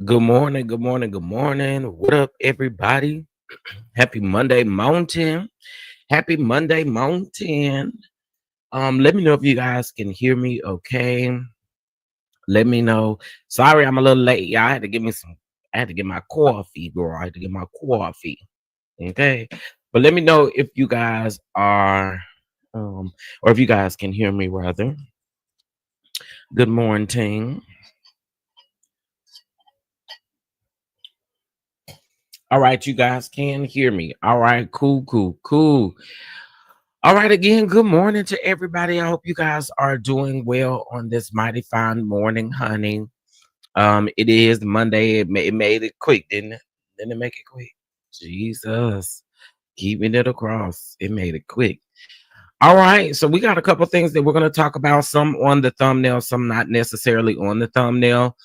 Good morning, good morning, good morning. What up, everybody? Happy Monday Mountain. Happy Monday Mountain. Let me know if you guys can hear me okay. Let me know. Sorry, I'm a little late. Y'all had to give me I had to get my coffee, girl. I had to get my coffee. Okay. But let me know if you guys are or if you guys can hear me rather. Good morning. All right, you guys can hear me. All right, cool. All right, again, good morning to everybody. I hope you guys are doing well on this mighty fine morning, honey. It is Monday. It made it quick, didn't it? Didn't it make it quick? Jesus, keeping it across. It made it quick. All right, so we got a couple things that we're going to talk about. Some on the thumbnail, some not necessarily on the thumbnail.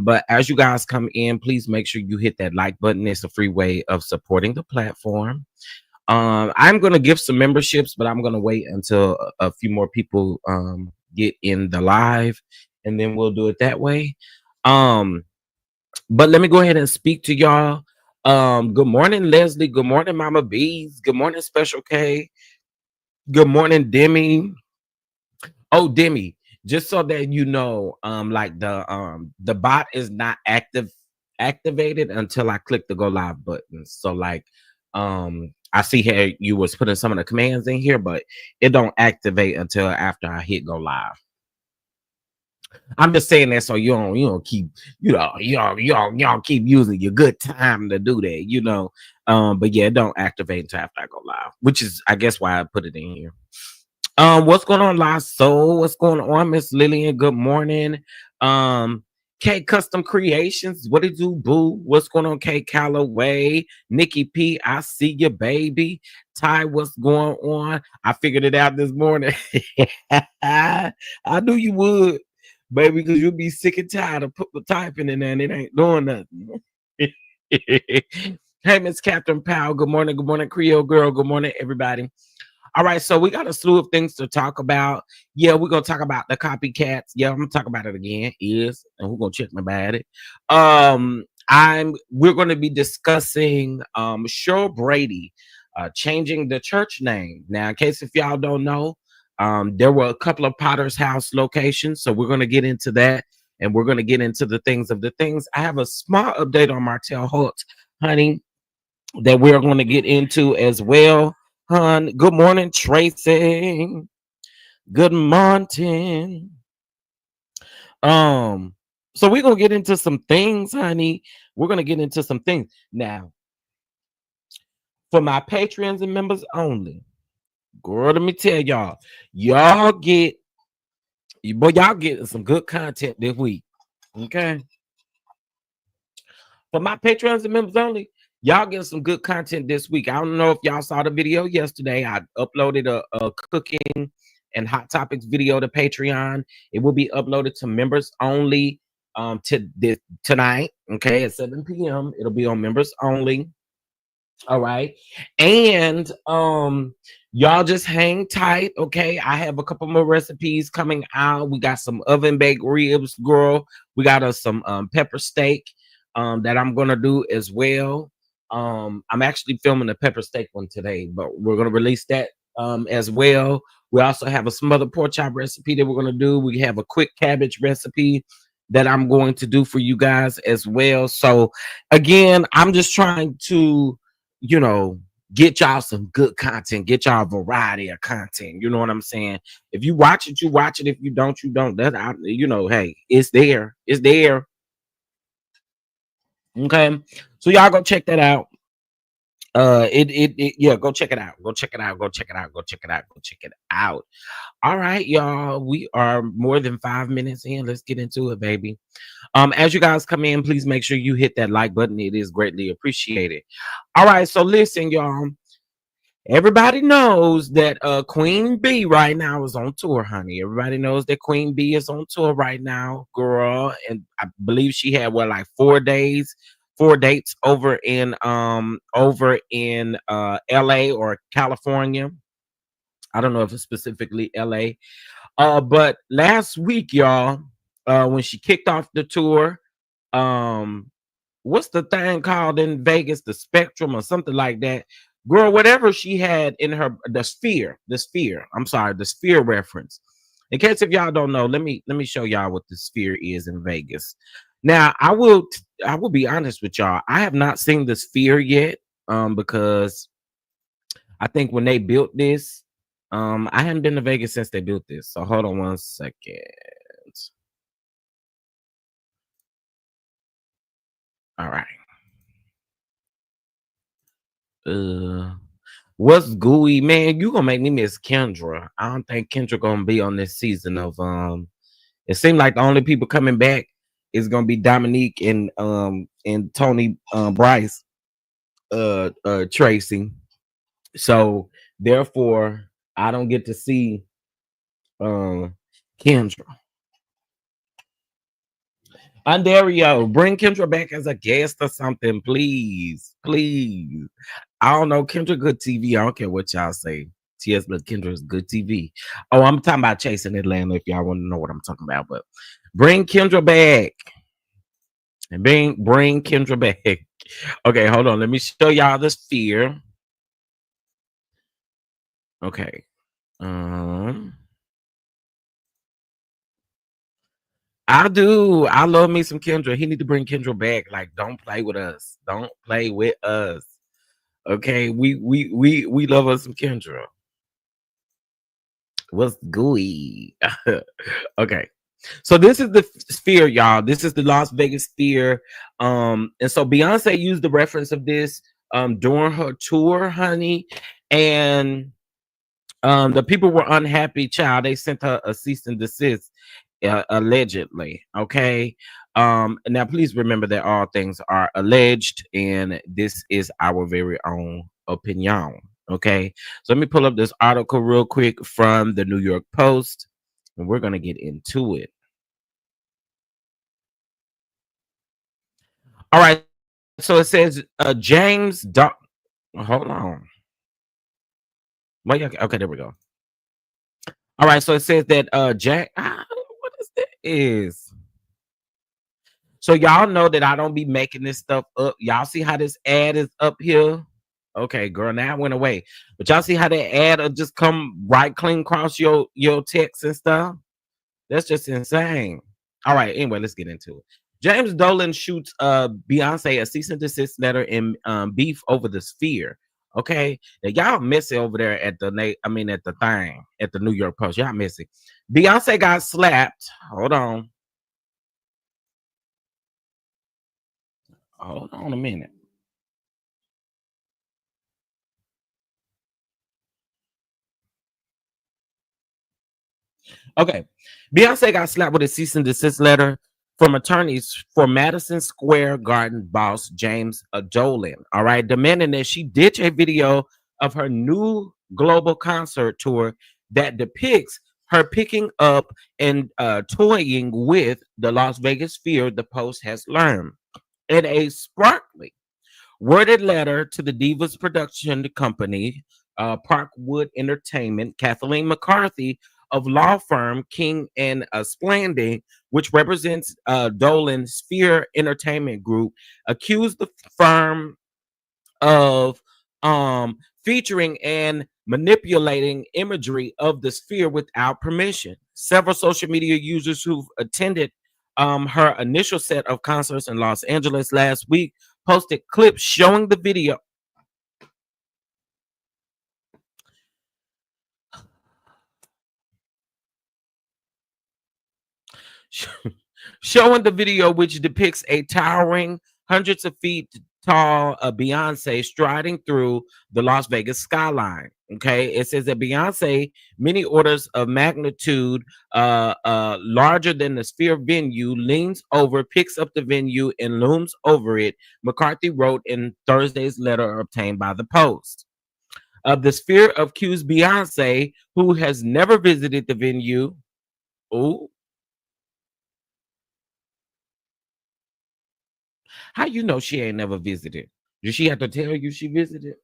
But as you guys come in, please make sure you hit that like button. It's a free way of supporting the platform. I'm going to give some memberships, but I'm going to wait until a few more people get in the live, and then we'll do it that way. But let me go ahead and speak to y'all. Good morning, Leslie. Good morning, Mama Bees. Good morning, Special K. Good morning, Demi. Oh, Demi, just so that you know, like the bot is not activated until I click the go live button. So like I see here you was putting some of the commands in here, but it don't activate until after I hit go live. I'm just saying that so you don't keep you don't keep using your good time to do that, but yeah, it don't activate until after I go live, which is I guess why I put it in here. What's going on, Lost Soul? What's going on, Miss Lillian? Good morning. K Custom Creations. What did you boo? What's going on, K Calloway? Nikki P, I see you, baby. Ty, what's going on? I figured it out this morning. I knew you would, baby, because you'll be sick and tired of typing in there and it ain't doing nothing. Hey, Miss Captain Powell. Good morning. Good morning, Creole girl. Good morning, everybody. All right, so we got a slew of things to talk about. Yeah, we're gonna talk about the copycats. Yeah, I'm gonna talk about it again. And we're gonna check about it. We're gonna be discussing Sheryl Brady changing the church name. Now, in case if y'all don't know, there were a couple of Potter's House locations, so we're gonna get into that, and we're gonna get into the things. I have a small update on Martell Holt, honey, that we're gonna get into as well. Good morning, Tracy. Good morning. So we're gonna get into some things, honey. We're gonna get into some things now for my patrons and members only. Girl, let me tell y'all, y'all get, y'all getting some good content this week. Okay, for my patrons and members only, y'all getting some good content this week. I don't know if y'all saw the video yesterday. I uploaded a cooking and hot topics video to Patreon. It will be uploaded to members only tonight. Okay, at 7 p.m. It'll be on members only. All right. And y'all just hang tight, okay? I have a couple more recipes coming out. We got some oven baked ribs, girl. We got us some pepper steak that I'm gonna do as well. I'm actually filming a pepper steak one today, but we're gonna release that as well. We also have a smothered pork chop recipe that we're gonna do. We have a quick cabbage recipe that I'm going to do for you guys as well. So again, I'm just trying to, get y'all some good content, get y'all a variety of content. You know what I'm saying? If you watch it, you watch it. If you don't, you don't. Hey, it's there. It's there. Okay. So y'all go check that out. Yeah, go check it out. Go check it out. Go check it out. Go check it out. Go check it out. All right, y'all. We are more than 5 minutes in. Let's get into it, baby. As you guys come in, please make sure you hit that like button. It is greatly appreciated. All right, so listen, y'all. Everybody knows that Queen B right now is on tour, honey. Everybody knows that Queen B is on tour right now, girl. And I believe she had like 4 days, 4 dates over in LA or California. I don't know if it's specifically LA. But last week, y'all, when she kicked off the tour, what's the thing called in Vegas? The Spectrum or something like that. Girl, whatever she had in her the sphere. I'm sorry, the Sphere reference. In case if y'all don't know, let me show y'all what the Sphere is in Vegas. Now, I will be honest with y'all. I have not seen the Sphere yet, because I think when they built this, I hadn't been to Vegas since they built this. So hold on one second. All right. What's gooey, man? You gonna make me miss Kendra. I don't think Kendra gonna be on this season of it seemed like the only people coming back is gonna be Dominique and Tony Bryce Tracy. So therefore I don't get to see Kendra. Andario, bring Kendra back as a guest or something, please. Please. I don't know. Kendra good TV. I don't care what y'all say. TS, but Kendra's good TV. Oh, I'm talking about Chasing Atlanta if y'all want to know what I'm talking about. But bring Kendra back. And bring Kendra back. Okay, hold on. Let me show y'all the Sphere. Okay. I do. I love me some Kendra. He need to bring Kendra back. Like, don't play with us. Don't play with us. Okay, we love us some Kendra. What's gooey? Okay. So this is the Sphere, y'all. This is the Las Vegas Sphere. And so Beyonce used the reference of this during her tour, honey. And the people were unhappy, child. They sent her a cease and desist, allegedly. Okay. Now please remember that all things are alleged, and this is our very own opinion. Okay. So let me pull up this article real quick from the New York Post, and we're gonna get into it. All right. So it says James hold on. Well, okay, there we go. All right, so it says that what is this? So y'all know that I don't be making this stuff up. Y'all see how this ad is up here? Okay, girl, now it went away. But y'all see how that ad will just come right clean across your text and stuff? That's just insane. All right, anyway, let's get into it. James Dolan shoots Beyonce a cease and desist letter in beef over the Sphere. Okay, now y'all messy over there at the thing at the New York Post. Y'all messy. Beyonce got slapped. Hold on. Hold on a minute. Okay. Beyonce got slapped with a cease and desist letter from attorneys for Madison Square Garden boss James Dolan. All right. Demanding that she ditch a video of her new global concert tour that depicts her picking up and toying with the Las Vegas Sphere, the Post has learned. In a sparkly worded letter to the Divas production company, Parkwood Entertainment, Kathleen McCarthy of law firm King and Splanding, which represents Dolan Sphere Entertainment Group, accused the firm of featuring and manipulating imagery of the sphere without permission. Several social media users who've attended her initial set of concerts in Los Angeles last week posted clips showing the video. Showing the video, which depicts a towering hundreds of feet tall Beyonce striding through the Las Vegas skyline. Okay, it says that Beyonce, many orders of magnitude larger than the Sphere venue, leans over, picks up the venue, and looms over it. McCarthy wrote in Thursday's letter obtained by the Post. The Sphere accused Beyonce, who has never visited the venue. Oh, how you know she ain't never visited? Did she have to tell you she visited?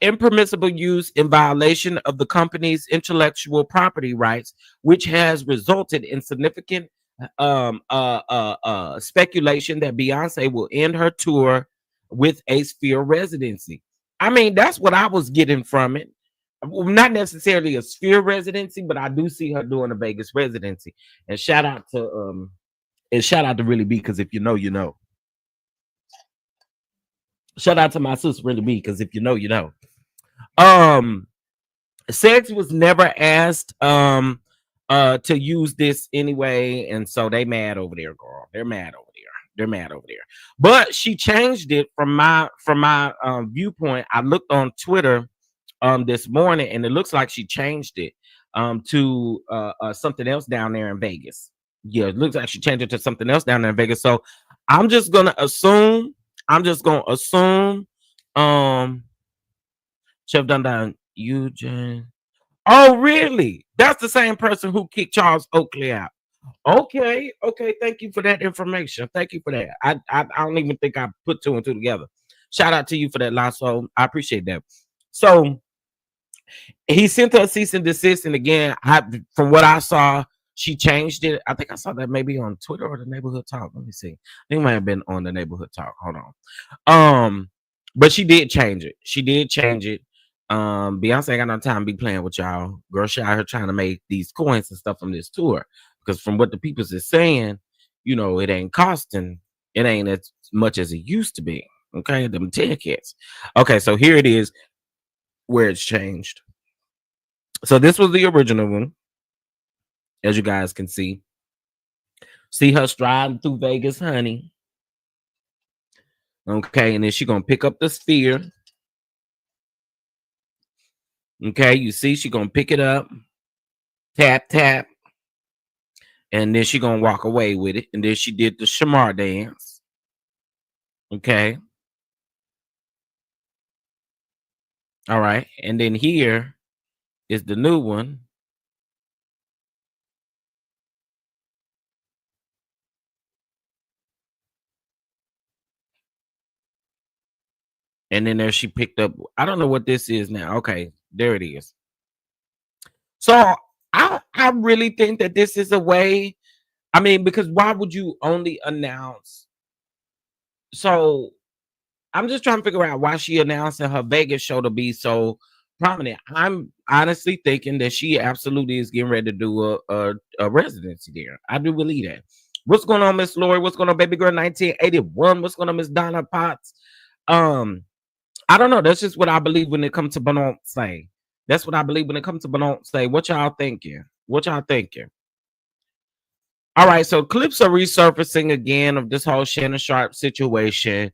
Impermissible use in violation of the company's intellectual property rights, which has resulted in significant speculation that Beyonce will end her tour with a Sphere residency. I mean, that's what I was getting from it. Not necessarily a Sphere residency, but I do see her doing a Vegas residency. And shout out to Really B, because if you know, you know. Shout out to my sister Really B, because if you know, you know. Um, Sex was never asked to use this anyway, and so they mad over there, girl. They're mad over there. They're mad over there. But she changed it from my viewpoint. I looked on Twitter this morning, and it looks like she changed it to something else down there in Vegas. Yeah, it looks like she changed it to something else down there in Vegas. So I'm just gonna assume. I'm just gonna assume. Chef Dondon, Eugene. Oh, really? That's the same person who kicked Charles Oakley out. Okay, okay. Thank you for that information. Thank you for that. I don't even think I put two and two together. Shout out to you for that, Lasso. I appreciate that. So he sent her a cease and desist, and again, from what I saw, she changed it. I think I saw that maybe on Twitter or the Neighborhood Talk. Let me see. I think it might have been on the Neighborhood Talk. Hold on. But she did change it. She did change it. Beyonce ain't got no time to be playing with y'all. Girl, she out here trying to make these coins and stuff from this tour. Because from what the people is saying, you know, it ain't costing. It ain't as much as it used to be. Okay, them tickets. Okay, so here it is where it's changed. So this was the original one, as you guys can see. See her striding through Vegas, honey. Okay, and then she gonna pick up the sphere. Okay, you see she gonna pick it up, tap tap, and then she gonna walk away with it. And then she did the shamar dance. Okay. All right, and then here is the new one. And then there she picked up. I don't know what this is now. Okay, there it is. So I really think that this is a way. I mean, because why would you only announce? So I'm just trying to figure out why she announcing her Vegas show to be so prominent. I'm honestly thinking that she absolutely is getting ready to do a residency there. I do believe that. What's going on, Miss Lori? What's going on, Baby Girl 1981? What's going on, Miss Donna Potts? I don't know. That's just what I believe when it comes to Beyoncé. That's what I believe when it comes to Beyoncé. What y'all thinking? What y'all thinking? All right, so clips are resurfacing again of this whole Shannon Sharpe situation.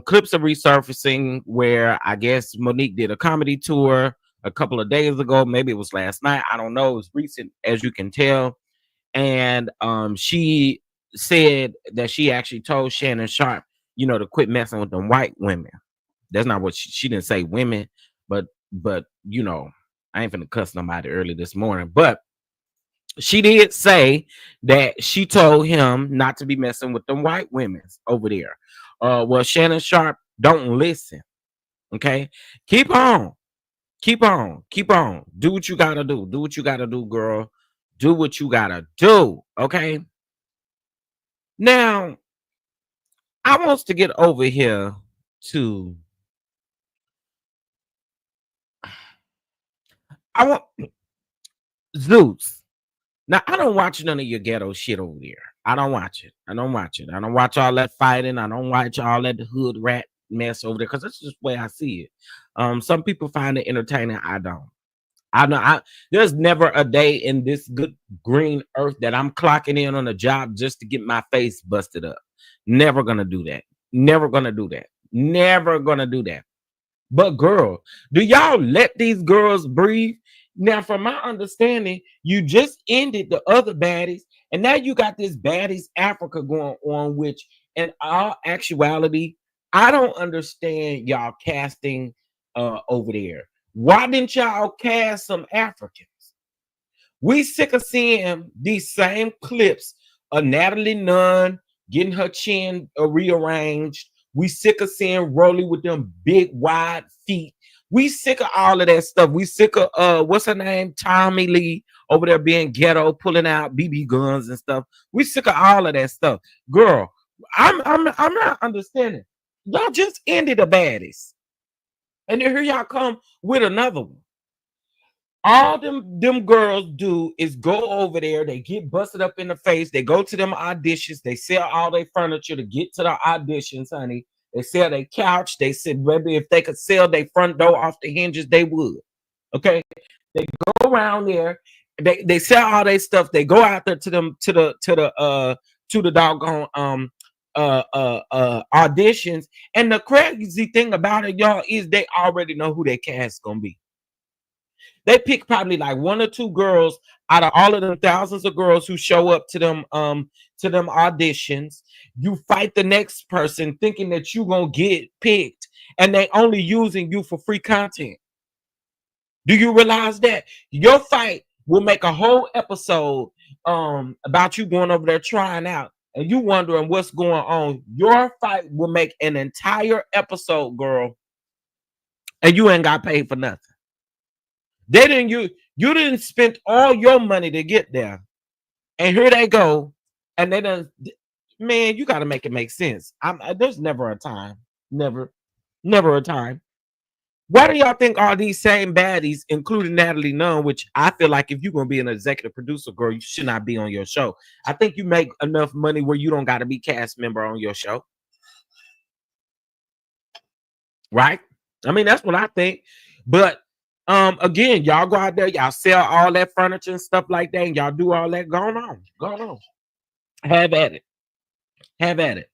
Clips are resurfacing where I guess Monique did a comedy tour a couple of days ago. Maybe it was last night. I don't know. It's recent, as you can tell. And she said that she actually told Shannon Sharpe, to quit messing with them white women. That's not what she didn't say women, but I ain't finna cuss nobody early this morning, but she did say that she told him not to be messing with them white women over there. Well, Shannon Sharpe, don't listen. Okay, keep on, keep on, keep on. Do what you gotta do. Do what you gotta do, girl. Do what you gotta do. Okay. Now, I wants to get over here to. I want Zeus. Now, I don't watch none of your ghetto shit over there. I don't watch it. I don't watch it. I don't watch all that fighting. I don't watch all that hood rat mess over there because that's just the way I see it. Some people find it entertaining. I don't. I know. There's never a day in this good green earth that I'm clocking in on a job just to get my face busted up. Never gonna do that. Never gonna do that. Never gonna do that. But girl, do y'all let these girls breathe? Now, from my understanding, you just ended the other baddies, and now you got this baddies Africa going on, which in all actuality, I don't understand y'all casting over there. Why didn't y'all cast some Africans? We sick of seeing these same clips of Natalie Nunn getting her chin rearranged. We sick of seeing Rolly with them big wide feet. We sick of all of that stuff. We sick of what's her name? Tommy Lee over there being ghetto, pulling out BB guns and stuff. We sick of all of that stuff. Girl, I'm not understanding. Y'all just ended the baddies. And then here y'all come with another one. All them girls do is go over there, they get busted up in the face, they go to them auditions, they sell all their furniture to get to the auditions, honey. They sell their couch. They said maybe if they could sell their front door off the hinges, they would. Okay. They go around there, they sell all their stuff, they go out there to them to the doggone auditions. And the crazy thing about it, y'all, is they already know who their cast gonna be. They pick probably like one or two girls out of all of them thousands of girls who show up to them auditions. You fight the next person thinking that you're gonna get picked, and they only using you for free content. Do you realize that your fight will make a whole episode about you going over there trying out and you wondering what's going on? Your fight will make an entire episode, girl, and you ain't got paid for nothing. They didn't you didn't spend all your money to get there, and here they go, and they done. Man, you got to make it make sense. There's never a time, never a time. Why do y'all think all these same baddies, including Natalie Nunn, which I feel like if you're gonna be an executive producer, girl, you should not be on your show. I think you make enough money where you don't got to be cast member on your show, right? I mean, that's what I think, but. Again, y'all go out there, y'all sell all that furniture and stuff like that, and y'all do all that. Going on. Have at it. Have at it.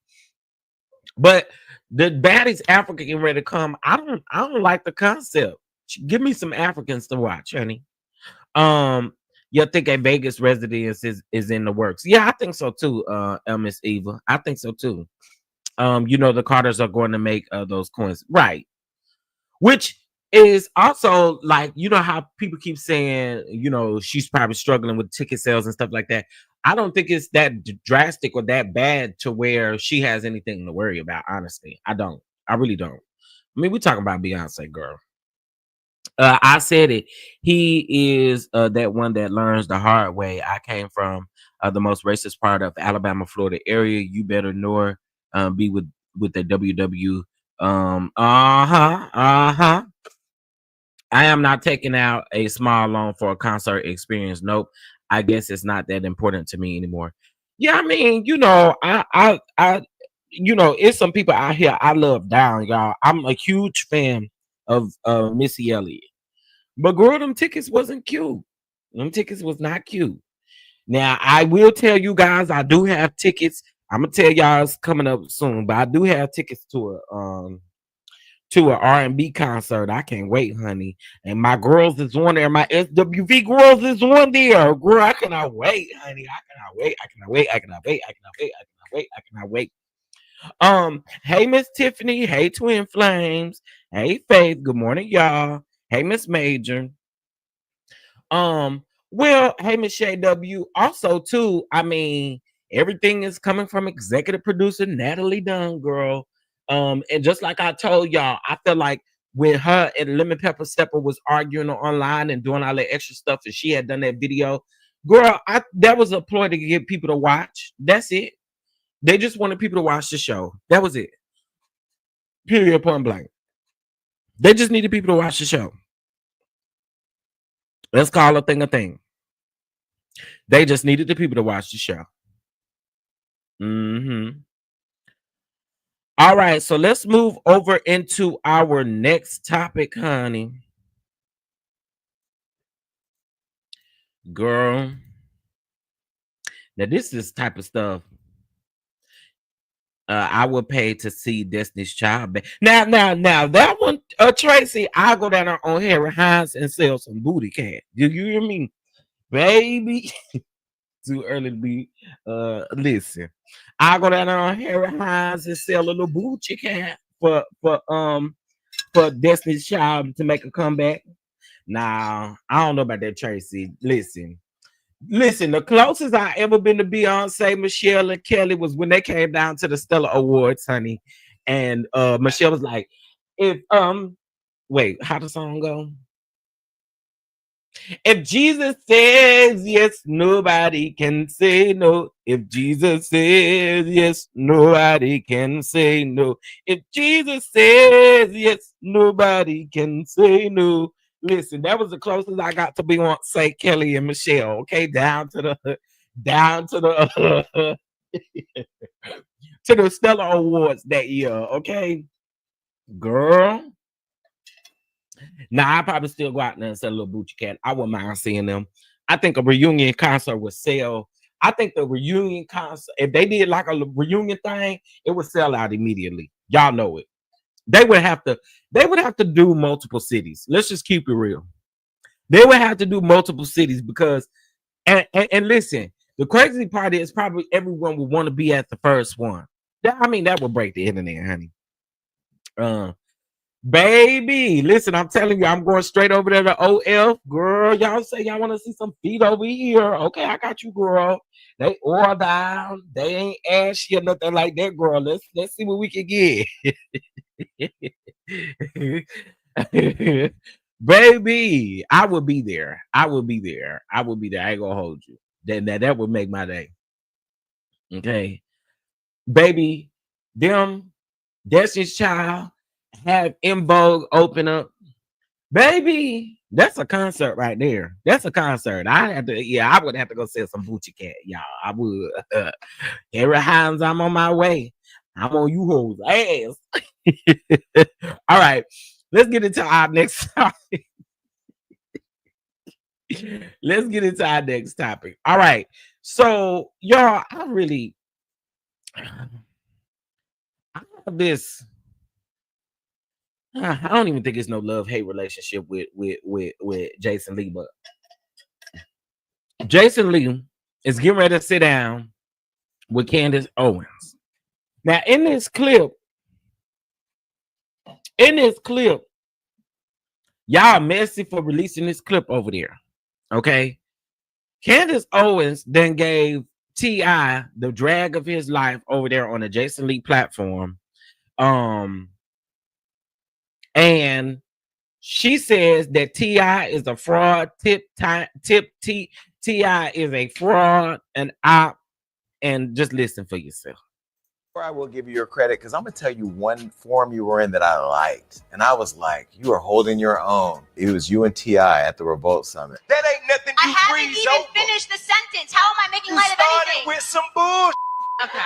But the baddest Africa getting ready to come. I don't like the concept. Give me some Africans to watch, honey. You think a Vegas residence is in the works? Yeah, I think so too, Miss Eva. I think so too. The Carters are going to make those coins, right? Which is also like, how people keep saying, she's probably struggling with ticket sales and stuff like that. I don't think it's that drastic or that bad to where she has anything to worry about. Honestly, I don't. I really don't. I mean, we're talking about Beyonce, girl. I said it. He is that one that learns the hard way. I came from the most racist part of Alabama, Florida area. You better know be with the WW. I am not taking out a small loan for a concert experience. Nope. I guess it's not that important to me anymore. Yeah, I mean, it's some people out here I love down, y'all. I'm a huge fan of Missy Elliott. But girl, them tickets wasn't cute. Them tickets was not cute. Now, I will tell you guys, I do have tickets. I'm gonna tell y'all it's coming up soon, but I do have tickets to an R&B concert. I can't wait, honey. And my girls is on there. My SWV girls is on there. Girl, I cannot wait, honey. I cannot wait. I cannot wait. I cannot wait. I cannot wait. I cannot wait. I cannot wait. Hey Miss Tiffany. Hey Twin Flames. Hey Faith. Good morning, y'all. Hey Miss Major. Well, hey Michelle W. Also, too, I mean, everything is coming from executive producer Natalie Dunn, girl. And just like I told y'all, I feel like when her and Lemon Pepper Stepper was arguing online and doing all that extra stuff, and she had done that video, girl, that was a ploy to get people to watch. That's it. They just wanted people to watch the show. That was it. Period. Point blank. They just needed people to watch the show. Let's call a thing a thing. They just needed the people to watch the show. All right, so let's move over into our next topic, honey. Girl. Now, this is type of stuff I would pay to see Destiny's Child. Now, that one, Tracy, I'll go down there on Harry Hines and sell some booty cat. Do you hear me? Baby. Too early to be listen. I'll go down there on Harry Hines and sell a little booty cat for Destiny's Child to make a comeback. Nah, I don't know about that, Tracy. Listen, the closest I ever been to Beyonce, Michelle, and Kelly was when they came down to the Stellar Awards, honey. And Michelle was like, if wait, how the song go? If Jesus says yes, nobody can say no. If Jesus says yes, nobody can say no. If Jesus says yes, nobody can say no. Listen, that was the closest I got to Beyonce, Kelly, and Michelle. Okay, down to the to the Stellar Awards that year. Okay, girl. Now I probably still go out there and sell a little booty cat. I wouldn't mind seeing them. I think a reunion concert would sell. I think the reunion concert, if they did like a reunion thing, it would sell out immediately. Y'all know it. They would have to do multiple cities. Let's just keep it real. They would have to do multiple cities because and listen, the crazy part is probably everyone would want to be at the first one. I mean, that would break the internet, honey. Baby, listen, I'm telling you, I'm going straight over there to OF. Girl, y'all say y'all want to see some feet over here. Okay, I got you, girl. They all down. They ain't ashy or nothing like that, girl. Let's see what we can get. Baby, I will be there. I ain't gonna hold you. That would make my day. Okay. Baby, them Destiny's Child have In Vogue open up, baby. That's a concert right there. That's a concert. I would have to go sell some booty cat, y'all. I would. Harry Hines, I'm on my way. I'm on you hoes ass. All right, let's get into our next topic. Let's get into our next topic. All right, so y'all, I have this. I don't even think it's no love-hate relationship with Jason Lee, but Jason Lee is getting ready to sit down with Candace Owens. Now, in this clip, y'all messy for releasing this clip over there. Okay. Candace Owens then gave TI the drag of his life over there on the Jason Lee platform. And she says that TI is a fraud. TI is a fraud and op. And just listen for yourself. I will give you your credit because I'm gonna tell you one form you were in that I liked, and I was like, you are holding your own. It was you and TI at the Revolt Summit. That ain't nothing. I haven't even finished the sentence. How am I making light of anything? With some bullshit. Okay.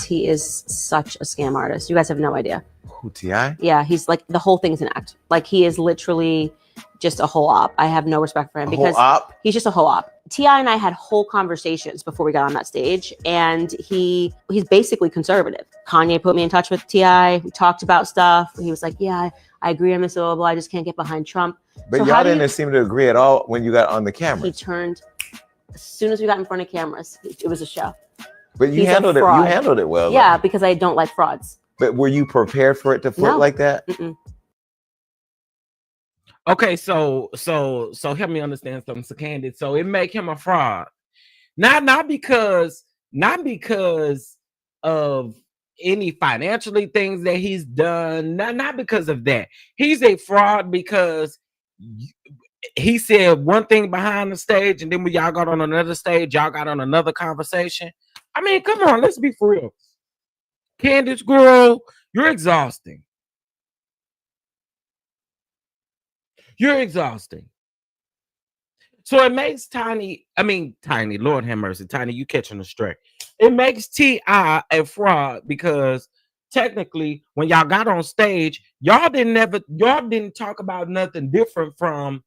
He is such a scam artist. You guys have no idea. Who, TI? Yeah, he's like, the whole thing's an act. Like, he is literally just a whole op. I have no respect for him because he's just a whole op. T.I. and I had whole conversations before we got on that stage, and he's basically conservative. Kanye put me in touch with T.I. We talked about stuff. He was like, yeah, I agree on this, blah, blah, blah. I just can't get behind Trump. But y'all didn't seem to agree at all when you got on the camera. He turned, as soon as we got in front of cameras, it was a show. But you handled it. You handled it well. Yeah, because I don't like frauds. But were you prepared for it to flip like that? Mm-mm. Okay, so help me understand something, so Candace. So it make him a fraud, not because of any financially things that he's done, not because of that. He's a fraud because he said one thing behind the stage, and then when y'all got on another stage, y'all got on another conversation. I mean, come on, let's be for real. Candace, girl, you're exhausting. You're exhausting. So it makes Tiny, Lord have mercy, Tiny, you catching a stray. It makes T.I. a fraud because technically when y'all got on stage, y'all didn't talk about nothing different from,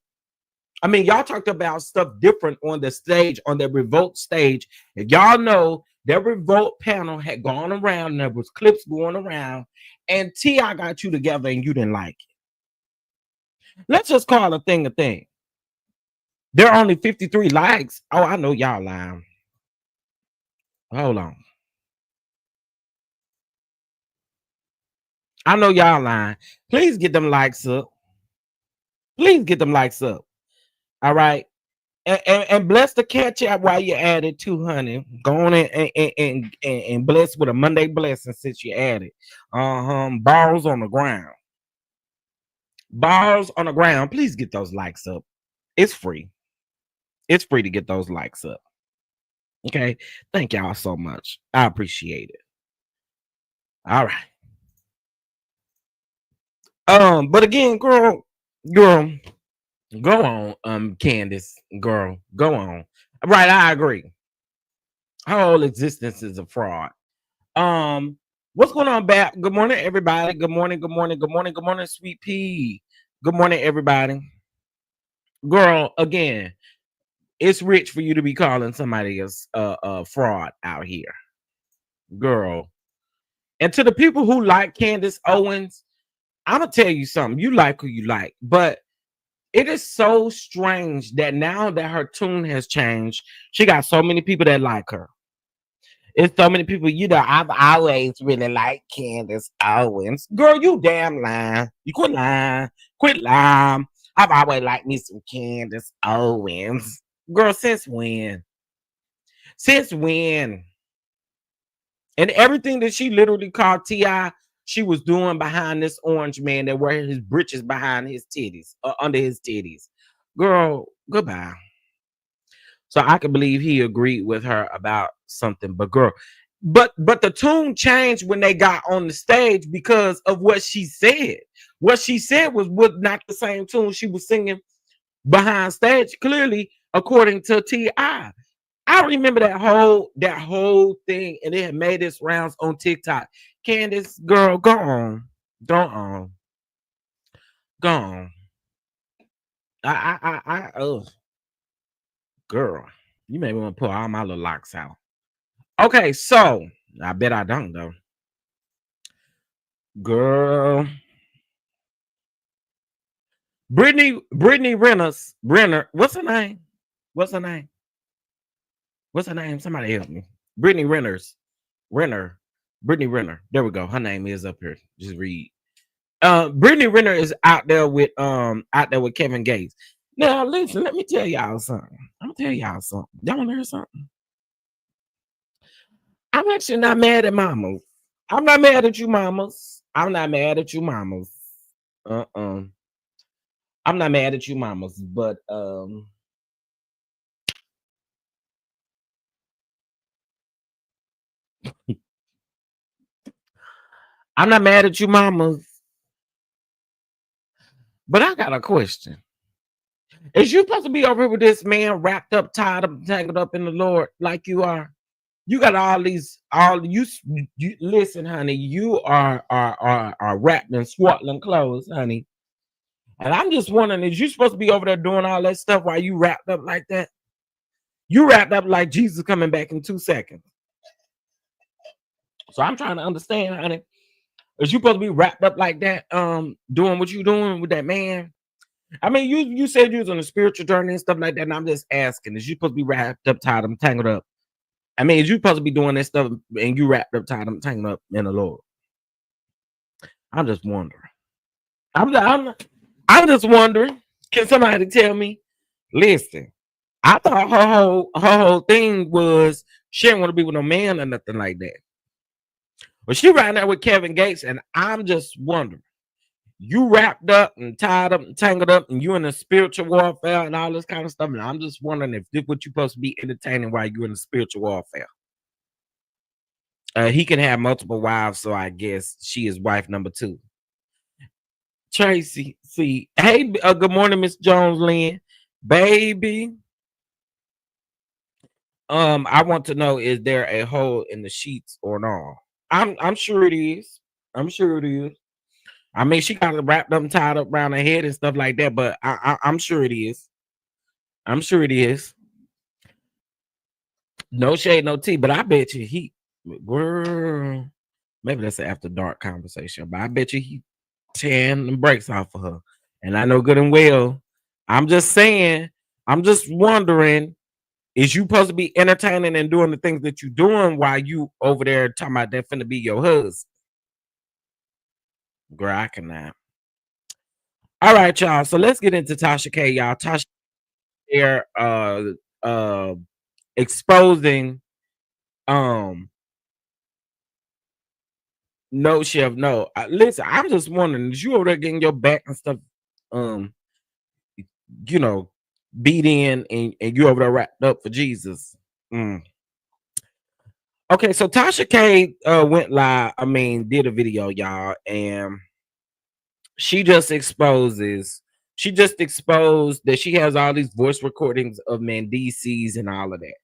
y'all talked about stuff different on the stage, on the Revolt stage. If y'all know, that Revolt panel had gone around, and there was clips going around, and T.I. got you together and you didn't like it. Let's just call a thing a thing. There are only 53 likes. Oh, I know y'all lying. Hold on. I know y'all lying. Please get them likes up. Please get them likes up. All right. And bless the catch out while you added 200. Go on and bless with a Monday blessing since you added. Balls on the ground. Balls on the ground. Please get those likes up. It's free. It's free to get those likes up. Okay. Thank y'all so much. I appreciate it. All right. But again, girl, go on, Candace, girl, go on. Right, I agree. Her whole existence is a fraud. What's going on, Bat? Good morning, everybody. Good morning, Sweet Pea. Good morning, everybody. Girl, again, it's rich for you to be calling somebody a fraud out here, girl. And to the people who like Candace Owens, I'm gonna tell you something. You like who you like, but it is so strange that now that her tune has changed, she got so many people that like her. It's so many people, I've always really liked Candace Owens. Girl, you damn lying. You quit lying. Quit lying. I've always liked me some Candace Owens. Girl, since when? Since when? And everything that she literally called T.I., she was doing behind this orange man that wear his britches behind his titties, under his titties. Girl, goodbye. So I can believe he agreed with her about something, but girl, but the tune changed when they got on the stage because of what she said. What she said was not the same tune she was singing behind stage, clearly, according to T.I. I remember that whole thing, and it had made its rounds on TikTok. Candace, girl, go on. Girl, you made me want to pull all my little locks out. Okay, so I bet I don't though. Girl, Brittany Renner. What's her name? Somebody help me. Brittany Renner. Brittany Renner. There we go. Her name is up here. Just read. Brittany Renner is out there with Kevin Gates. Now listen, let me tell y'all something. I'm gonna tell y'all something. Y'all wanna hear something? I'm actually not mad at mamas. I'm not mad at you, mamas. I'm not mad at you, mamas. I'm not mad at you, mamas, but I'm not mad at you, mamas. But I got a question. Is you supposed to be over here with this man wrapped up, tied up, tangled up in the Lord like you are? You got you listen, honey, you are wrapped in swaddling clothes, honey. And I'm just wondering, is you supposed to be over there doing all that stuff while you wrapped up like that? You wrapped up like Jesus coming back in 2 seconds. So I'm trying to understand, honey. Is you supposed to be wrapped up like that, doing what you doing with that man? I mean, you said you was on a spiritual journey and stuff like that, and I'm just asking, is you supposed to be wrapped up, tied up, tangled up? I mean, is you supposed to be doing that stuff and you wrapped up, tied up, tangled up in the Lord? I'm just wondering. I'm just wondering. Can somebody tell me? Listen, I thought her whole thing was she didn't want to be with no man or nothing like that. But she right now with Kevin Gates, and I'm just wondering. You wrapped up and tied up and tangled up, and you in a spiritual warfare and all this kind of stuff. And I'm just wondering if this what you're supposed to be entertaining while you're in a spiritual warfare. He can have multiple wives, so I guess she is wife number 2. Tracy, see, hey, good morning, Miss Jones Lynn, baby. I want to know, is there a hole in the sheets or not? I'm sure it is. I'm sure it is. I mean, she got it wrapped up and tied up around her head and stuff like that, but I'm sure it is. I'm sure it is. No shade, no tea, but I bet you girl, maybe that's an after dark conversation, but I bet you he tearing the brakes off of her. And I know good and well. I'm just saying, I'm just wondering, is you supposed to be entertaining and doing the things that you're doing while you over there talking about that finna be your husband? Girl, I cannot. All right, y'all. So let's get into Tasha K, y'all. Tasha there exposing no chef. No. Listen, I'm just wondering, is you over there getting your back and stuff you know, beat in and you over there wrapped up for Jesus? Okay, so Tasha K went live, did a video, y'all, and she just exposed that she has all these voice recordings of Mendeecees and all of that.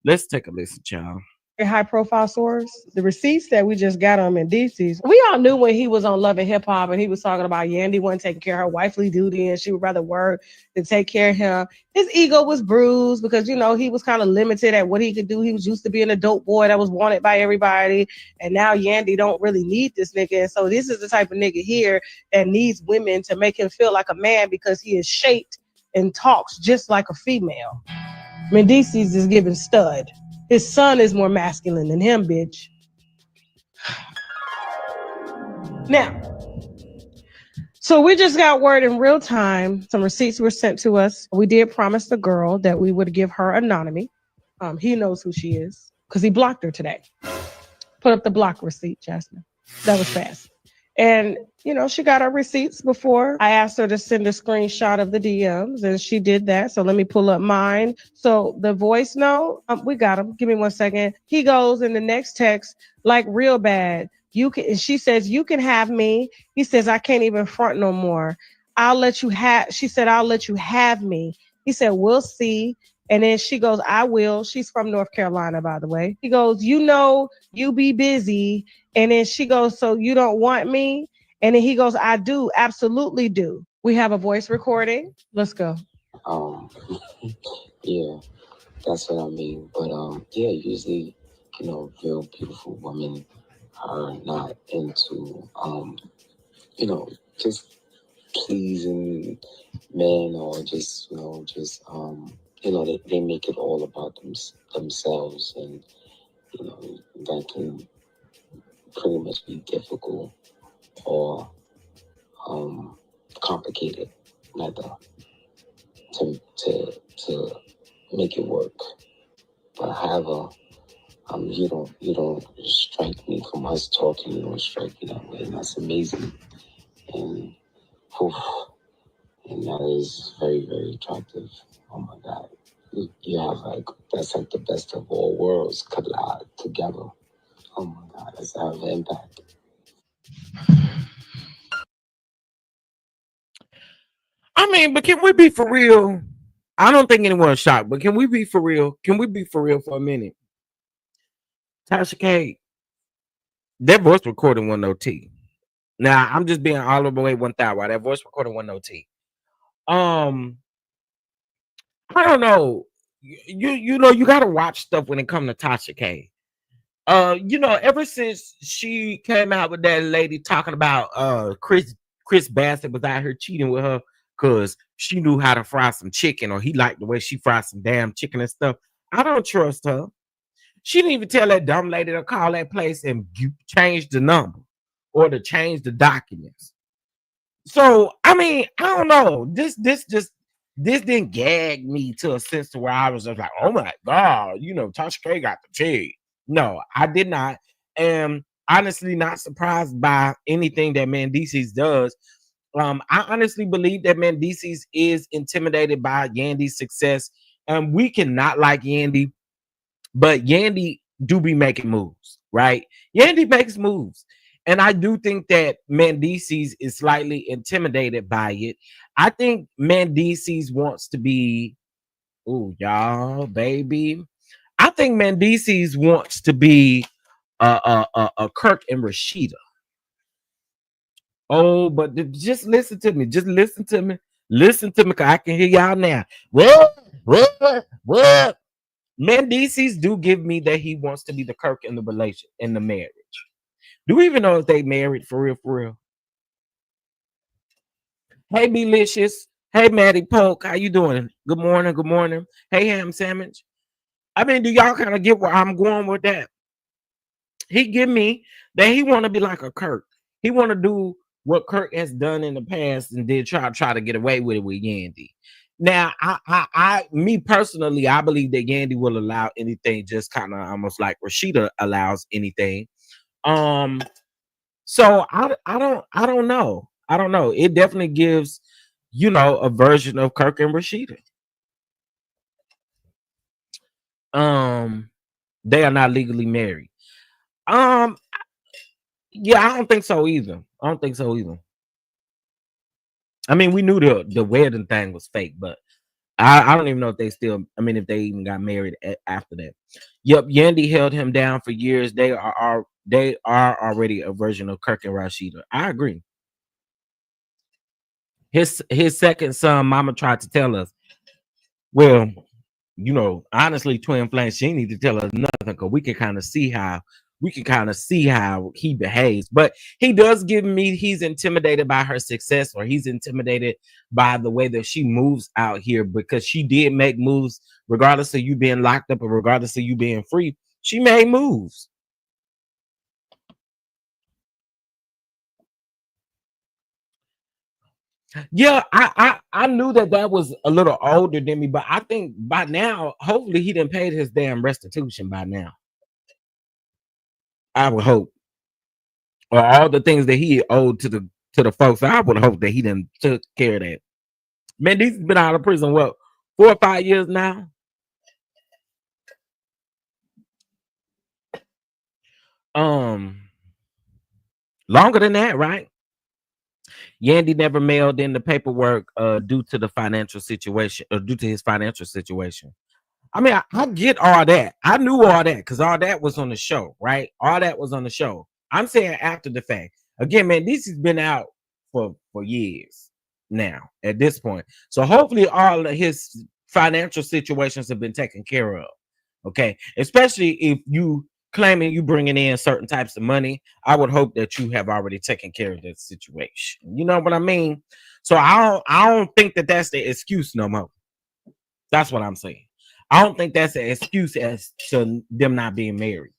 Let's take a listen, y'all. A high profile source, the receipts that we just got on Mendeecees, we all knew when he was on Love and Hip Hop and he was talking about Yandy wasn't taking care of her wifely duty and she would rather work than take care of him. His ego was bruised because, you know, he was kind of limited at what he could do. He was used to being a dope boy that was wanted by everybody. And now Yandy don't really need this nigga. And so this is the type of nigga here that needs women to make him feel like a man because he is shaped and talks just like a female. Mendeecees is giving stud. His son is more masculine than him, bitch. Now, so we just got word in real time. Some receipts were sent to us. We did promise the girl that we would give her anonymity. He knows who she is because he blocked her today. Put up the block receipt, Jasmine. That was fast. And, you know, she got her receipts before. I asked her to send a screenshot of the DMs, and she did that. So let me pull up mine. So the voice note, we got him. Give me 1 second. He goes in the next text, like real bad. You can. She says, you can have me. He says, I can't even front no more. I'll let you have. She said, I'll let you have me. He said, we'll see. And then she goes, I will. She's from North Carolina, by the way. He goes, you know, you be busy. And then she goes, so you don't want me? And then he goes, I do, absolutely do. We have a voice recording. Let's go. Yeah, that's what I mean. But yeah, usually, you know, real beautiful women are not into, you know, just pleasing men or just, you know, they make it all about themselves, and, you know, that can pretty much be difficult or complicated, rather, to make it work. But however, you don't strike me from us talking. You don't strike me that way, and that's amazing. And that is very, very attractive. Oh my God, you have that's like the best of all worlds collide together. Oh my God, that's have an impact. I mean, but can we be for real? I don't think anyone's shocked, but can we be for real? Can we be for real for a minute? Tasha K, that voice recording wasn't no T. Now, I'm just being all the way 1,000. That voice recording wasn't no T. Um, I don't know. You know, you gotta watch stuff when it comes to Tasha K. You know, ever since she came out with that lady talking about Chris Bassett was out here cheating with her because she knew how to fry some chicken, or he liked the way she fried some damn chicken and stuff. I don't trust her. She didn't even tell that dumb lady to call that place and change the number or to change the documents. So I mean, I don't know. This didn't gag me to a sense to where I was just like, oh my god, you know, Tasha K got the tea. No, I did not. And honestly, not surprised by anything that Mendeecees does. I honestly believe that Mendeecees is intimidated by Yandy's success. And we cannot like Yandy, but Yandy do be making moves, right? Yandy makes moves. And I do think that Mendeecees is slightly intimidated by it. I think Mendeecees wants to be, oh, y'all, baby. I think Mendeecees wants to be a Kirk and Rashida. Oh, but just listen to me. Just listen to me. Listen to me, because I can hear y'all now. What? Mendeecees do give me that he wants to be the Kirk in the relation, in the marriage. Do we even know if they married for real, for real? Hey, Belicious. Hey, Maddie Polk. How you doing? Good morning. Good morning. Hey, Ham Sandwich. I mean, do y'all kind of get where I'm going with that? He give me that he want to be like a Kirk. He want to do what Kirk has done in the past and did try to get away with it with Yandy. Now, me personally, I believe that Yandy will allow anything, just kind of almost like Rashida allows anything. So I don't know. I don't know. It definitely gives, you know, a version of Kirk and Rashida. They are not legally married. Yeah, I don't think so either. I don't think so either. I mean, we knew the wedding thing was fake, but I don't even know if they still, I mean, if they even got married after that. Yep, Yandy held him down for years. They are already a version of Kirk and Rashida. I agree. His second son, Mama tried to tell us. Well, you know, honestly, Twin Flame, she need to tell us nothing, because we can kind of see how he behaves. But he does give me he's intimidated by her success, or he's intimidated by the way that she moves out here, because she did make moves regardless of you being locked up or regardless of you being free. She made moves. Yeah, I knew that was a little older than me, but I think by now, hopefully, he didn't pay his damn restitution by now. I would hope, or all the things that he owed to the folks. I would hope that he didn't took care of that. Man, he's been out of prison what, 4 or 5 years now. Longer than that, right? Yandy never mailed in the paperwork due to the financial situation, or due to his financial situation. I mean, I get all that. I knew all that because all that was on the show, right? All that was on the show. I'm saying after the fact. Again, man, this has been out for years now at this point. So hopefully all of his financial situations have been taken care of. Okay. Especially if you claiming you bringing in certain types of money, I would hope that you have already taken care of that situation. You know what I mean? So I don't think that that's the excuse no more. That's what I'm saying. I don't think that's an excuse as to them not being married.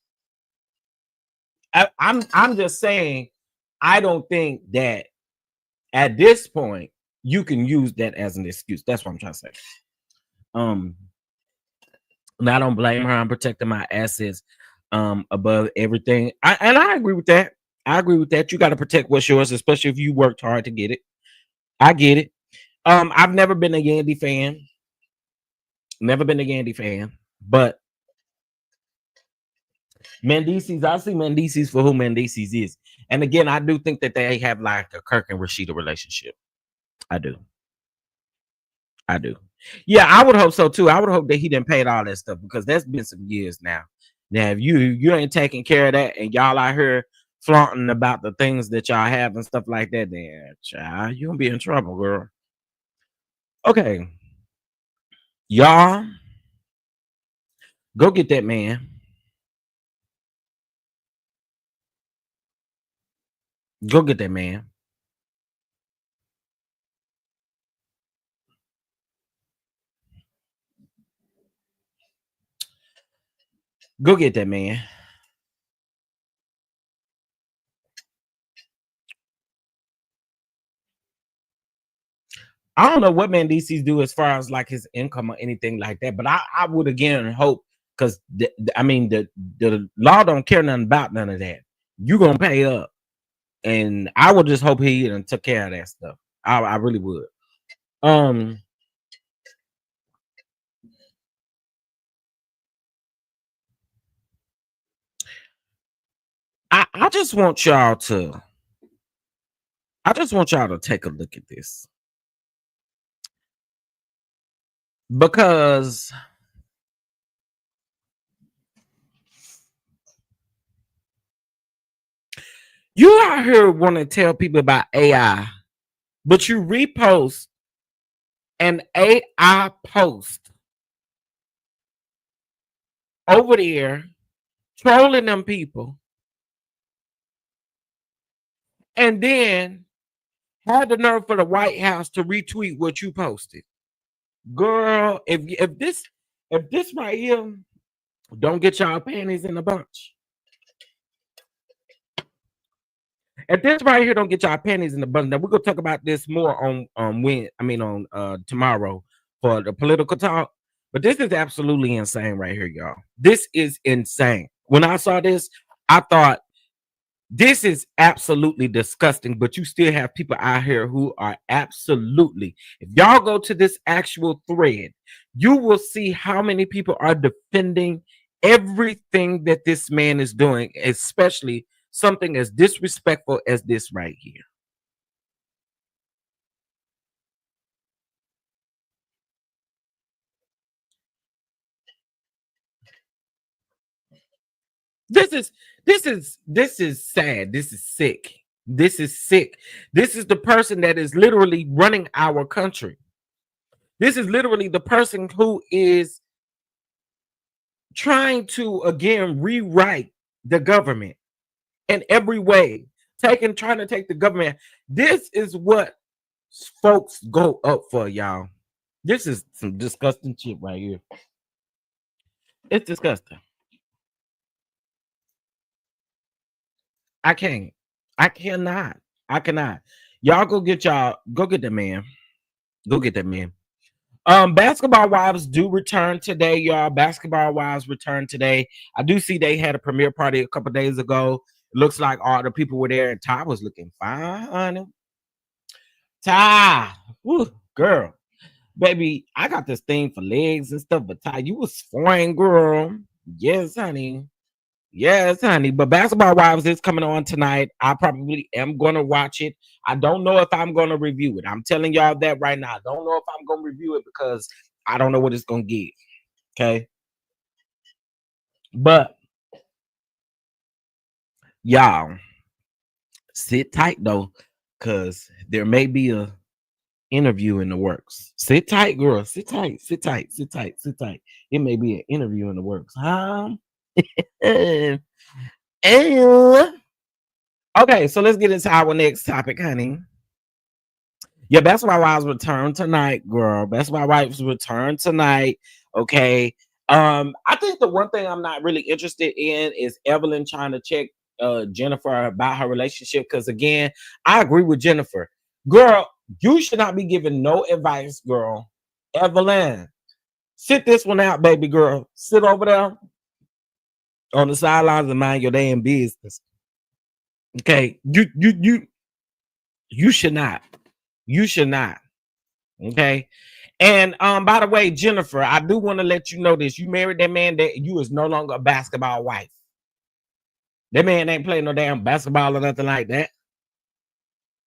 I'm just saying, I don't think that at this point you can use that as an excuse. That's what I'm trying to say. And I don't blame her. I'm protecting my assets above everything. I agree with that. I agree with that. You got to protect what's yours, especially if you worked hard to get it. I get it. I've never been a Yandy fan. Never been a Yandy fan, but Mendeecees, I see Mendeecees for who Mendeecees is. And again, I do think that they have like a Kirk and Rashida relationship. I do. I do. Yeah, I would hope so too. I would hope that he didn't pay all that stuff, because that's been some years now. Now, if you ain't taking care of that and y'all out here flaunting about the things that y'all have and stuff like that, then child, you'll be in trouble, girl. Okay, y'all, go get that man. Go get that man. Go get that man. I don't know what Mendeecees do as far as like his income or anything like that, but I would again hope, because I mean the law don't care nothing about none of that. You gonna pay up, and I would just hope he done took care of that stuff. I really would. I just want y'all to take a look at this, because you out here want to tell people about AI, but you repost an AI post over there trolling them people, and then had the nerve for the White House to retweet what you posted. Girl, if this right here don't get y'all panties in a bunch. If this right here don't get y'all panties in the bunch, now we're gonna talk about this more on tomorrow for the political talk. But this is absolutely insane right here, y'all. This is insane. When I saw this, I thought, this is absolutely disgusting, but you still have people out here who are absolutely, if y'all go to this actual thread, you will see how many people are defending everything that this man is doing, especially something as disrespectful as this right here. This is sad. This is sick. This is sick. This is the person that is literally running our country. This is literally the person who is trying to again rewrite the government in every way, trying to take the government. This is what folks go up for, y'all. This is some disgusting shit right here. It's disgusting. I cannot. Y'all go get that man. Go get that man. Basketball Wives do return today, y'all. Basketball Wives return today. I do see they had a premiere party a couple days ago. It looks like all the people were there, and Ty was looking fine, honey. Ty, woo, girl, baby, I got this thing for legs and stuff, but Ty, you was fine, girl. Yes, honey. Yes, honey. But Basketball Wives is coming on tonight. I probably am going to watch it. I don't know if I'm going to review it. I'm telling y'all that right now. I don't know if I'm going to review it because I don't know what it's going to get. Okay. But y'all sit tight though, because there may be a interview in the works. Sit tight, girl. Sit tight. It may be an interview in the works. Huh? Okay, so let's get into our next topic, honey. Yeah, Basketball Wives return tonight, girl. Basketball Wives return tonight. Okay. I think the one thing I'm not really interested in is Evelyn trying to check Jennifer about her relationship. Because again, I agree with Jennifer. Girl, you should not be giving no advice, girl. Evelyn, sit this one out, baby girl. Sit over there on the sidelines and mind your damn business. Okay, you should not. You should not. Okay. And by the way, Jennifer, I do want to let you know this. You married that man that you is no longer a basketball wife. That man ain't playing no damn basketball or nothing like that.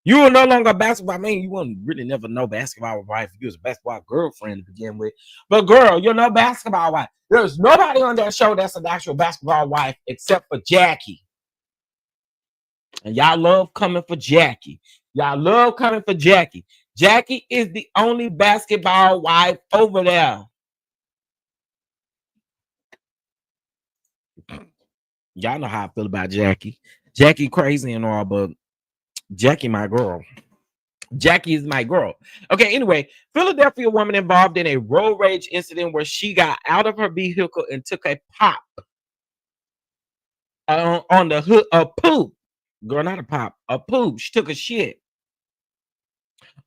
You are no longer a basketball. I mean, you wouldn't really never know basketball wife. You was a basketball girlfriend to begin with. But girl, you're no basketball wife. There's nobody on that show that's an actual basketball wife except for Jackie. And y'all love coming for Jackie. Jackie is the only basketball wife over there. Y'all know how I feel about Jackie. Jackie crazy and all, but Jackie my girl. Jackie is my girl. Okay, anyway, Philadelphia woman involved in a road rage incident where she got out of her vehicle and took a pop on the hood, a poop. Girl, not a pop, a poop. She took a shit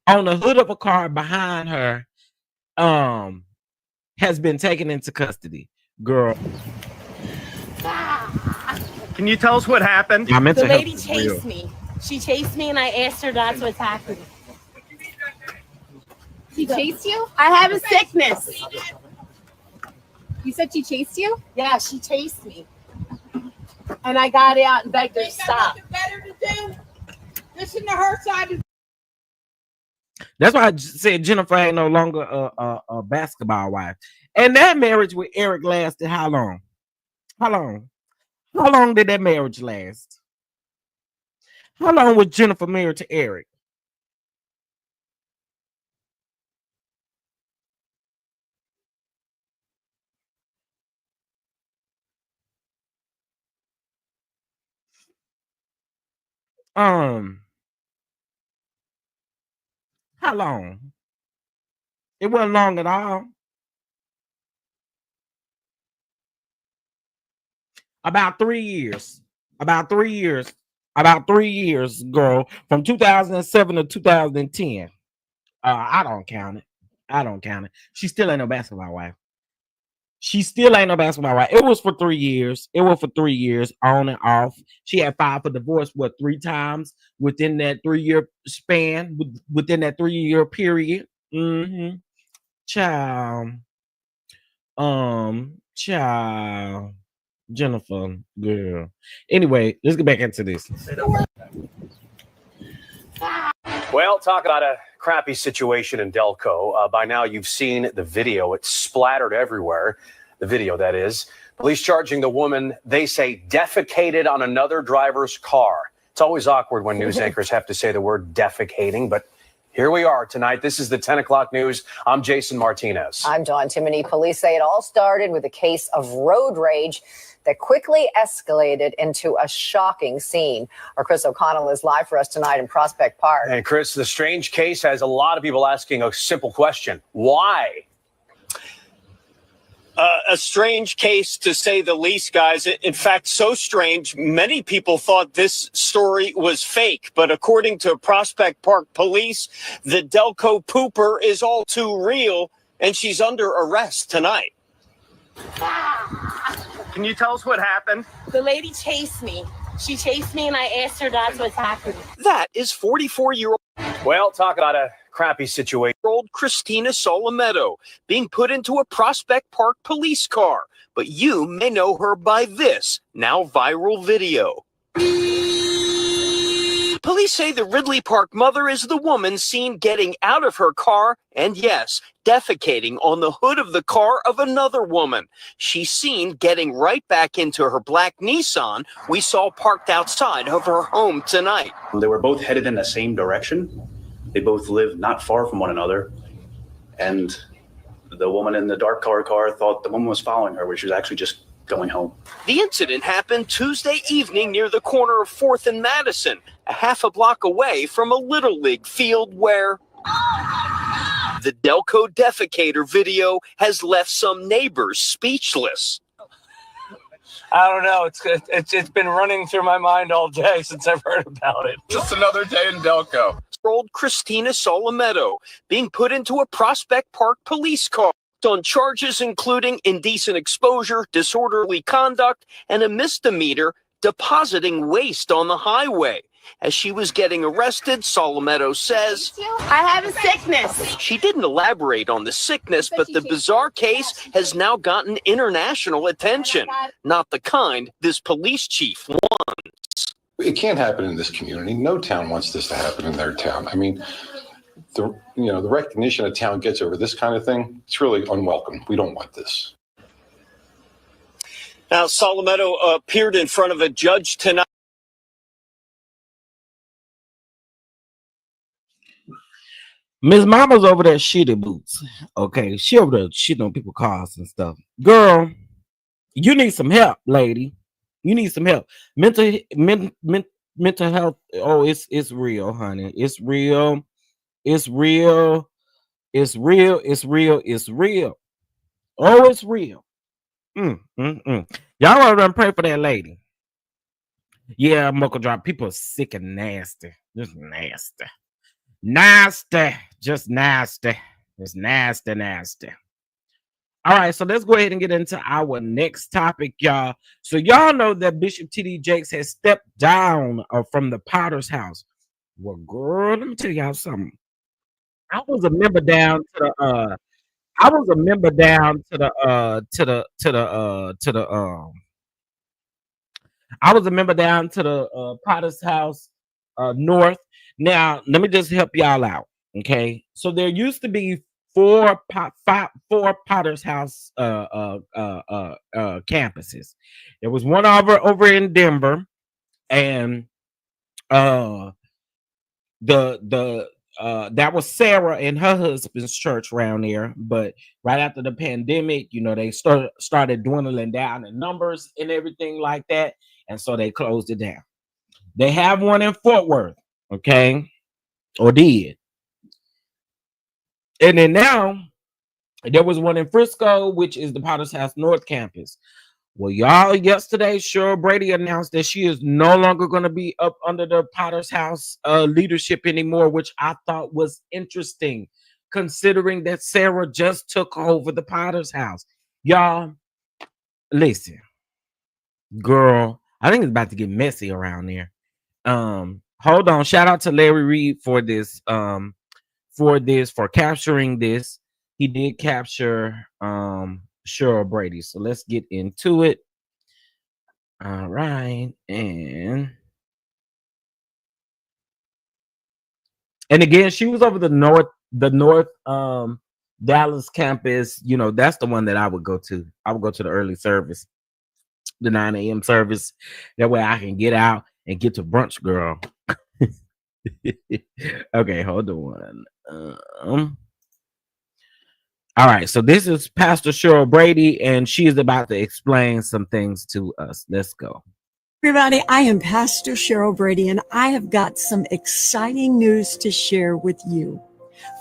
on the hood of a car behind her. Has been taken into custody. Girl. Can you tell us what happened? The lady chased me. She chased me and I asked her not to attack me. She chased you? I have a sickness. You said she chased you? Yeah, she chased me. And I got out and begged her to stop. Better to do. Listen to her side. That's why I said Jennifer ain't no longer a basketball wife. And that marriage with Eric lasted how long? How long did that marriage last? How long was Jennifer married to Eric? How long? It wasn't long at all. About 3 years. About 3 years. About 3 years, girl. From 2007 to 2010. I don't count it. I don't count it. She still ain't no basketball wife. She still ain't no basketball wife. It was for 3 years. It was for 3 years, on and off. She had filed for divorce, 3 times within that 3-year span, within that 3-year period. Mm-hmm. Child. Jennifer, girl. Anyway, let's get back into this. Well, talk about a crappy situation in Delco. By now, you've seen the video. It's splattered everywhere. The video, that is. Police charging the woman, they say, defecated on another driver's car. It's always awkward when news anchors have to say the word defecating, but here we are tonight. This is the 10 o'clock news. I'm Jason Martinez. I'm Dawn Timoney. Police say it all started with a case of road rage that quickly escalated into a shocking scene. Our Chris O'Connell is live for us tonight in Prospect Park. And Chris, the strange case has a lot of people asking a simple question. Why? A strange case, to say the least, guys. In fact, so strange, many people thought this story was fake. But according to Prospect Park police, the Delco pooper is all too real, and she's under arrest tonight. Can you tell us what happened? The lady chased me. She chased me and I asked her not to attack me. That is 44-year-old. Well, talk about a crappy situation. Old Christina Solometto being put into a Prospect Park police car. But you may know her by this now viral video. Police say the Ridley Park mother is the woman seen getting out of her car and, yes, defecating on the hood of the car of another woman. She's seen getting right back into her black Nissan we saw parked outside of her home tonight. They were both headed in the same direction. They both lived not far from one another. And the woman in the dark colored car thought the woman was following her, which was actually just going home. The incident happened Tuesday evening near the corner of 4th and Madison, a half a block away from a Little League field where the Delco defecator video has left some neighbors speechless. I don't know. It's been running through my mind all day since I've heard about it. Just another day in Delco. Old Christina Solometto being put into a Prospect Park police car on charges including indecent exposure, disorderly conduct, and a misdemeanor depositing waste on the highway. As she was getting arrested, Solometto says, I have a sickness. She didn't elaborate on the sickness, but the bizarre case has now gotten international attention. Not the kind this police chief wants. It can't happen in this community. No town wants this to happen in their town. I mean, the recognition a town gets over this kind of thing, it's really unwelcome. We don't want this. Now, Solometto appeared in front of a judge tonight. Miss Mama's over there shitty boots. Okay, she over there shitting on people's cars and stuff. Girl, you need some help, lady. You need some help. Mental health. Oh, it's real, honey. It's real. It's real. It's real. It's real. It's real. Oh, it's real. Y'all want to pray for that lady. Yeah, Muckle Drop. People are sick and nasty. Just nasty. Nasty. Just nasty. Just nasty, nasty. All right, so let's go ahead and get into our next topic, y'all. So y'all know that Bishop T.D. Jakes has stepped down from the Potter's house. Well, girl, let me tell y'all something. I was a member down to the I was a member down to the I was a member down to the Potter's house north. Now, let me just help y'all out. Okay. So there used to be four Potter's house campuses. There was one over in Denver, and that was Sarah and her husband's church around there. But right after the pandemic, they started dwindling down in numbers and everything like that, and so they closed it down. They have one in Fort Worth, okay, or did, and then now there was one in Frisco, which is the Potter's House North Campus. Well, y'all, yesterday, Sheryl Brady announced that she is no longer going to be up under the Potter's House leadership anymore, which I thought was interesting, considering that Sarah just took over the Potter's House. Y'all, listen, girl, I think it's about to get messy around there. Hold on. Shout out to Larry Reed for this, for capturing this. He did capture Sheryl Brady. So let's get into it. All right. And again, she was over the north Dallas campus. That's the one that I would go to. I would go to the early service, the 9 a.m. service. That way I can get out and get to brunch, girl. Okay, hold on. All right, so this is Pastor Sheryl Brady, and she is about to explain some things to us. Let's go. Everybody, I am Pastor Sheryl Brady, and I have got some exciting news to share with you.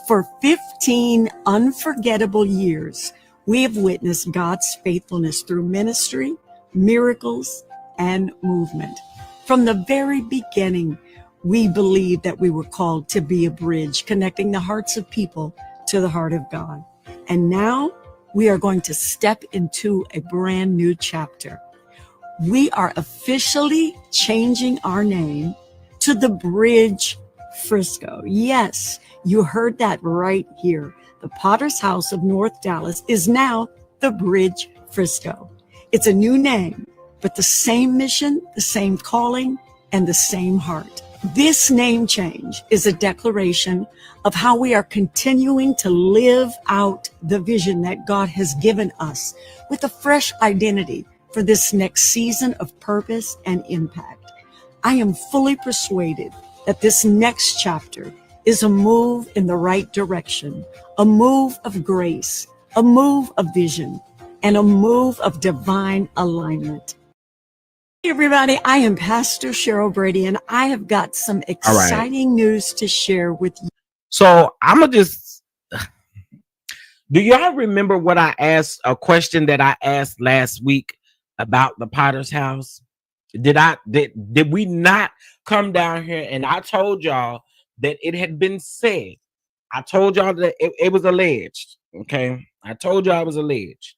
For 15 unforgettable years, we have witnessed God's faithfulness through ministry, miracles, and movement. From the very beginning, we believed that we were called to be a bridge connecting the hearts of people to the heart of God. And now we are going to step into a brand new chapter. We are officially changing our name to the Bridge Frisco. Yes, you heard that right here. The Potter's House of North Dallas is now the Bridge Frisco. It's a new name, but the same mission, the same calling, and the same heart. This name change is a declaration of how we are continuing to live out the vision that God has given us with a fresh identity for this next season of purpose and impact. I am fully persuaded that this next chapter is a move in the right direction, a move of grace, a move of vision, and a move of divine alignment. Hey everybody, I am Pastor Sheryl Brady, and I have got some exciting news to share with you. So I'm gonna just. Do y'all remember what I asked? A question that I asked last week about the Potter's house? Did we not come down here and I told y'all that it had been said? I told y'all that it was alleged. Okay, I told y'all it was alleged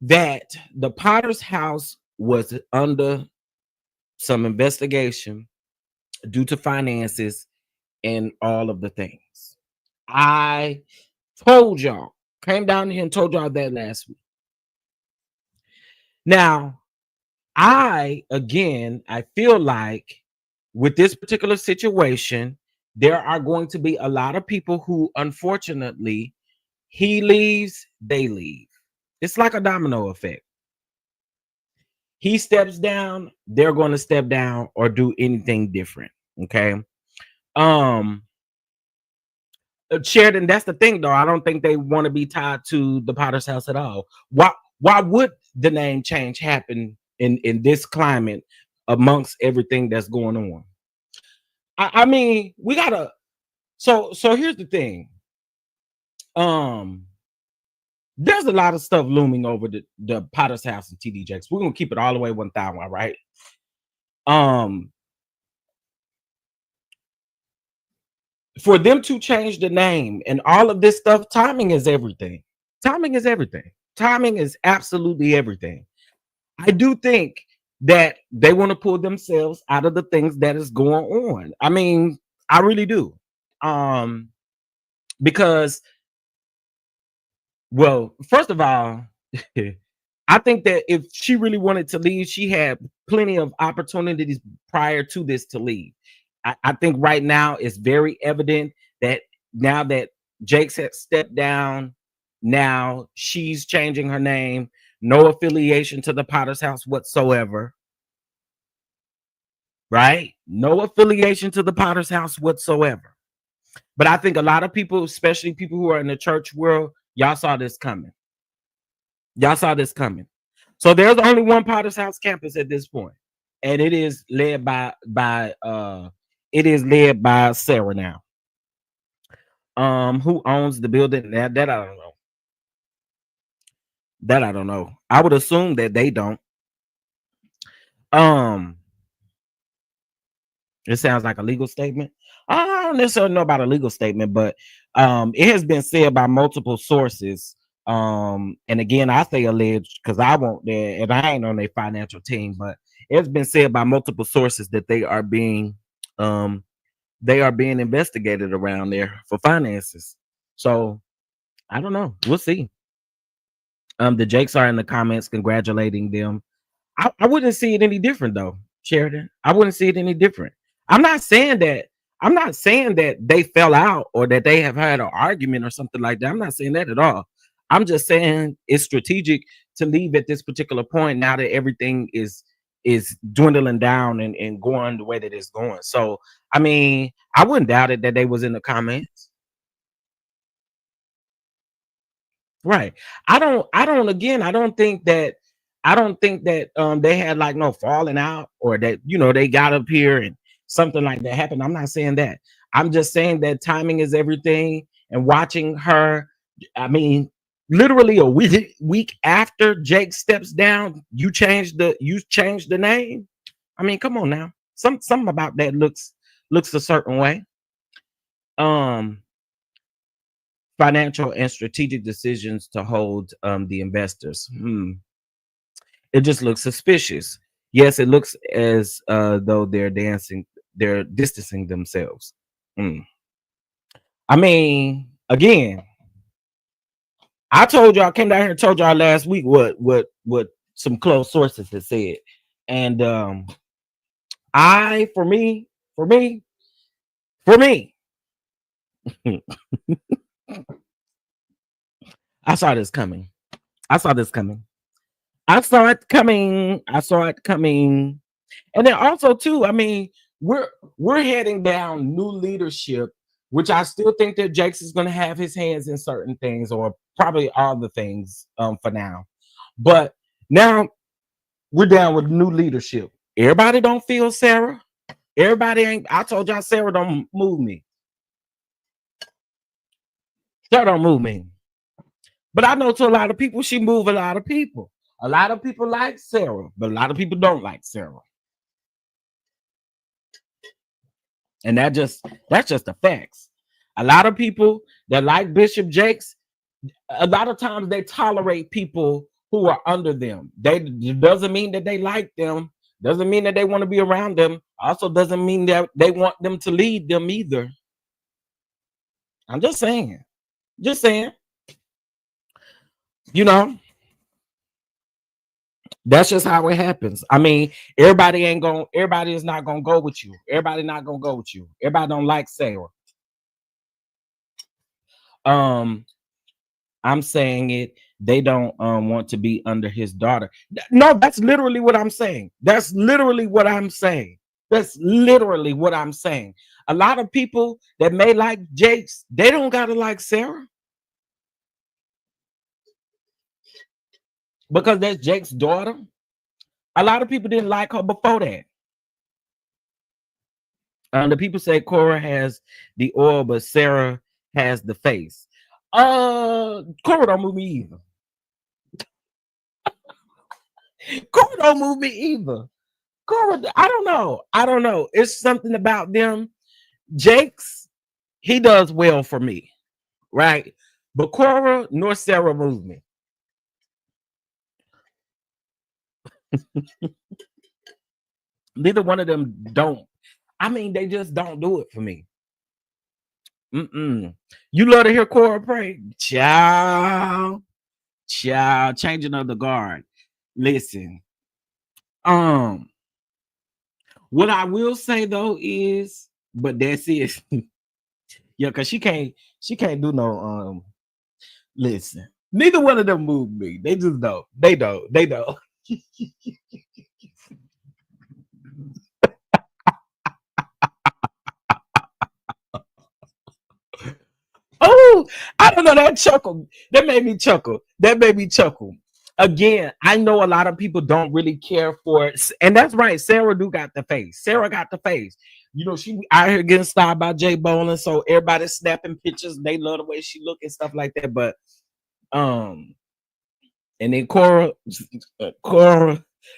that the Potter's house was under some investigation due to finances and all of the things. I told y'all, came down here and told y'all that last week. Now, I feel like with this particular situation, there are going to be a lot of people who, unfortunately, he leaves, they leave. It's like a domino effect. He steps down, they're going to step down or do anything different. Okay. Sheridan, that's the thing, though. I don't think they want to be tied to the Potter's house at all. Why would the name change happen in this climate amongst everything that's going on? I mean, we gotta. So here's the thing. There's a lot of stuff looming over the Potter's house and TD Jakes. We're gonna keep it all the way 1,000, right? For them to change the name and all of this stuff, timing is everything. Timing is everything. Timing is absolutely everything. I do think that they want to pull themselves out of the things that is going on. I mean, I really do. Because, well, first of all, I think that if she really wanted to leave, she had plenty of opportunities prior to this to leave. I think right now it's very evident that now that Jakes has stepped down, now she's changing her name, no affiliation to the Potter's house whatsoever. Right? No affiliation to the Potter's house whatsoever. But I think a lot of people, especially people who are in the church world, y'all saw this coming. Y'all saw this coming. So there's only one Potter's house campus at this point, and it is led by Sarah now. Who owns the building? That I don't know. That I don't know. I would assume that they don't. It sounds like a legal statement. I don't necessarily know about a legal statement, but it has been said by multiple sources. And again, I say alleged because I won't there and I ain't on their financial team, but it's been said by multiple sources that they are being investigated around there for finances. So I don't know. We'll see. The Jakes are in the comments congratulating them. I wouldn't see it any different though, Sheridan. I wouldn't see it any different. I'm not saying that they fell out or that they have had an argument or something like that. I'm not saying that at all. I'm just saying it's strategic to leave at this particular point now that everything is dwindling down and going the way that it's going. So I mean, I wouldn't doubt it that they was in the comments. Right. I don't think that they had like no falling out or that they got up here and something like that happened. I'm not saying that. I'm just saying that timing is everything. And watching her, I mean, literally a week after Jake steps down, you change the name. I mean, come on now. Something about that looks a certain way. Financial and strategic decisions to hold the investors. It just looks suspicious. Yes, it looks as though they're distancing themselves. I mean, again, I told y'all, I came down here and told y'all last week what some close sources had said. And for me, I saw this coming. I saw it coming. And then also too, I mean, we're heading down new leadership, which I still think that Jakes is going to have his hands in certain things, or probably all the things for now. But now we're down with new leadership. Everybody don't feel Sarah. Everybody ain't. I told y'all Sarah don't move me. Sarah don't move me. But I know to a lot of people, she move a lot of people. A lot of people like Sarah, but a lot of people don't like Sarah. And that's just the facts. A lot of people that like Bishop Jakes, a lot of times they tolerate people who are under them. It doesn't mean that they like them. Doesn't mean that they want to be around them. Also doesn't mean that they want them to lead them either. I'm just saying. That's just how it happens. I mean, everybody is not gonna go with you. Everybody not gonna go with you. Everybody don't like Sarah. I'm saying it. They don't want to be under his daughter. No, that's literally what I'm saying. That's literally what I'm saying. A lot of people that may like Jakes, they don't gotta like Sarah. Because that's Jake's daughter. A lot of people didn't like her before that. The people say Cora has the oil, but Sarah has the face. Cora don't move me either. Cora don't move me either. Cora, I don't know. It's something about them. Jake's, he does well for me, right? But Cora nor Sarah move me. Neither one of them don't. I mean, they just don't do it for me. You love to hear Cora pray? Child, changing of the guard. Listen, what I will say though is, but that's it. Yeah, because she can't do no listen. Neither one of them move me. They just don't. They don't. Oh, I don't know. That chuckle. That made me chuckle. Again, I know a lot of people don't really care for it. And that's right. Sarah got the face. You know, she out here getting styled by Jay Bolin. So everybody's snapping pictures. They love the way she look and stuff like that. But and then Cora,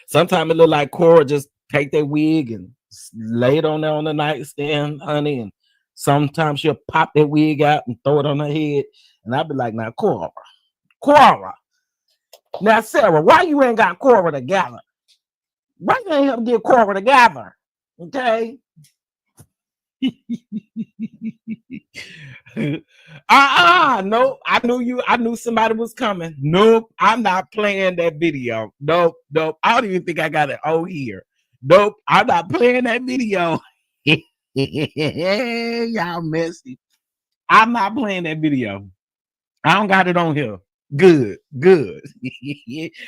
sometimes it look like Cora just take their wig and lay it on there on the nightstand, honey, and sometimes she'll pop that wig out and throw it on her head. And I'll be like, now, Cora. Now, Sarah, why you ain't got Cora together? Why you ain't help get Cora together? Okay? No, I knew somebody was coming. Nope, I'm not playing that video. Nope. I don't even think I got it on here. Nope, I'm not playing that video. Y'all messy. I'm not playing that video. I don't got it on here. Good.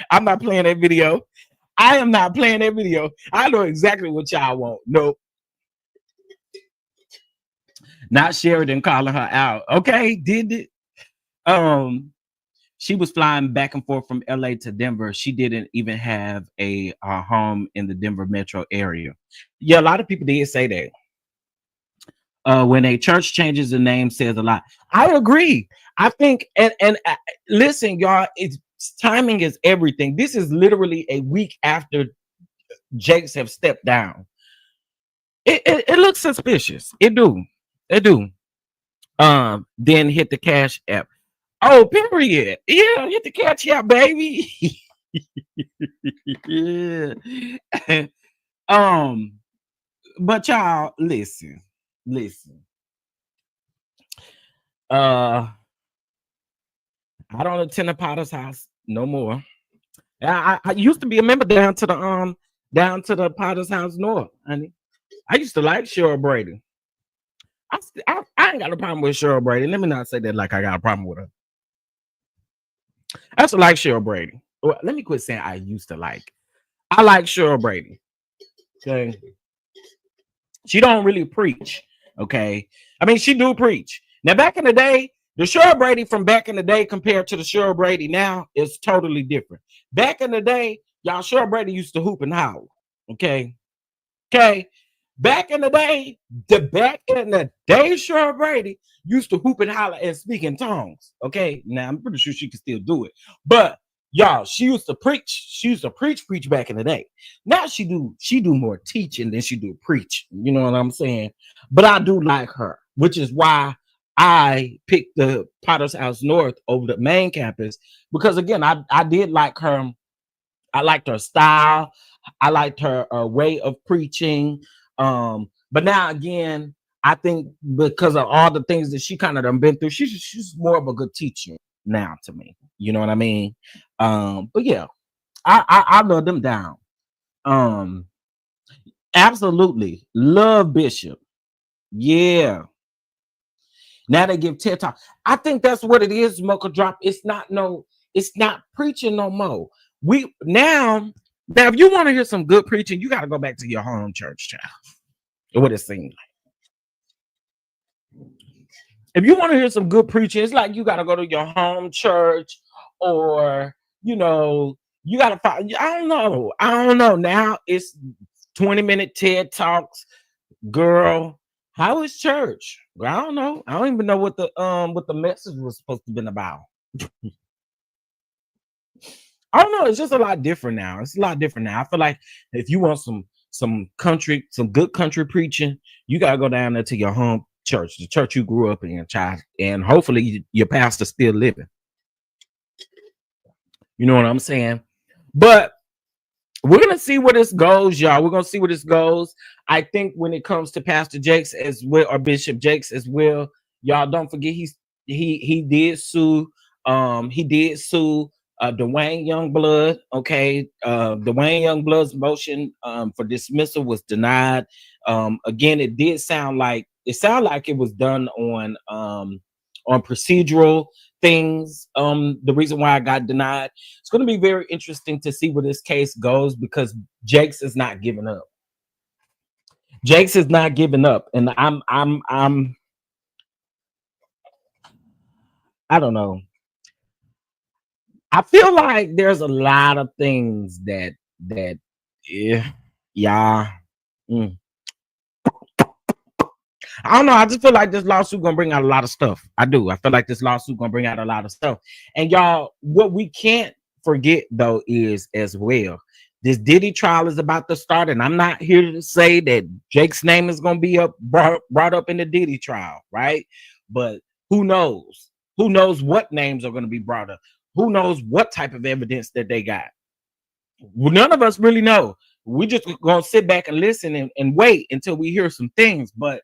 I'm not playing that video. I am not playing that video. I know exactly what y'all want. Nope. Not Sheridan calling her out. Okay, did it? She was flying back and forth from LA to Denver. She didn't even have a home in the Denver metro area. Yeah, a lot of people did say that. When a church changes the name, says a lot. I agree. I think, and listen, y'all, it's timing is everything. This is literally a week after Jakes have stepped down. It looks suspicious. It do. Then hit the Cash App. Oh, period. Yeah, hit the Cash App, baby. Yeah. But y'all, listen. I don't attend the Potter's house no more. I used to be a member down to the Potter's house north, honey. I used to like Sheryl Brady. I ain't got a problem with Sheryl Brady. Let me not say that like I got a problem with her. I used to like Sheryl Brady. Well, let me quit saying I used to like. I like Sheryl Brady. Okay. She don't really preach. Okay. I mean, she do preach. Now, back in the day, the Sheryl Brady from back in the day compared to the Sheryl Brady now is totally different. Back in the day, y'all, Sheryl Brady used to hoop and howl. Okay. Back in the day, Sheryl Brady used to hoop and holler and speak in tongues. Okay. Now, I'm pretty sure she can still do it. But y'all, she used to preach. She used to preach back in the day. Now she do more teaching than she do preach. You know what I'm saying? But I do like her, which is why I picked the Potter's House North over the main campus, because again, I did like her. I liked her style. I liked her way of preaching. But now again, I think because of all the things that she kind of done been through, she's more of a good teacher now to me. You know what I mean? But yeah, I love them down. Absolutely love Bishop. Yeah. Now they give TED Talk. I think that's what it is, Mocha Drop. It's not preaching no more. Now if you want to hear some good preaching, you got to go back to your home church, child. what it seemed like. If you want to hear some good preaching, it's like you got to go to your home church, or you got to find. I don't know. Now it's 20-minute TED Talks. Girl, how is church? I don't know. I don't even know what the message was supposed to have been about. I don't know. It's just a lot different now. It's a lot different now. I feel like if you want some good country preaching, you gotta go down there to your home church, the church you grew up in, child, and hopefully your pastor's still living. You know what I'm saying? But we're gonna see where this goes, y'all. We're gonna see where this goes. I think when it comes to Pastor Jakes as well, or Bishop Jakes as well, y'all don't forget he did sue. He did sue Dwayne Youngblood. Okay, Dwayne Youngblood's motion for dismissal was denied. Again, it did sound like it was done on procedural things. The reason why I got denied. It's going to be very interesting to see where this case goes, because Jakes is not giving up. Jakes is not giving up, and I don't know. I feel like there's a lot of things that yeah. I don't know. I just feel like this lawsuit gonna bring out a lot of stuff. I do. I feel like this lawsuit gonna bring out a lot of stuff. And y'all, what we can't forget though is as well, this Diddy trial is about to start, and I'm not here to say that Jake's name is gonna be brought up in the Diddy trial, right? But who knows? Who knows what names are gonna be brought up? Who knows what type of evidence that they got? Well, none of us really know. We just gonna sit back and listen and wait until we hear some things. But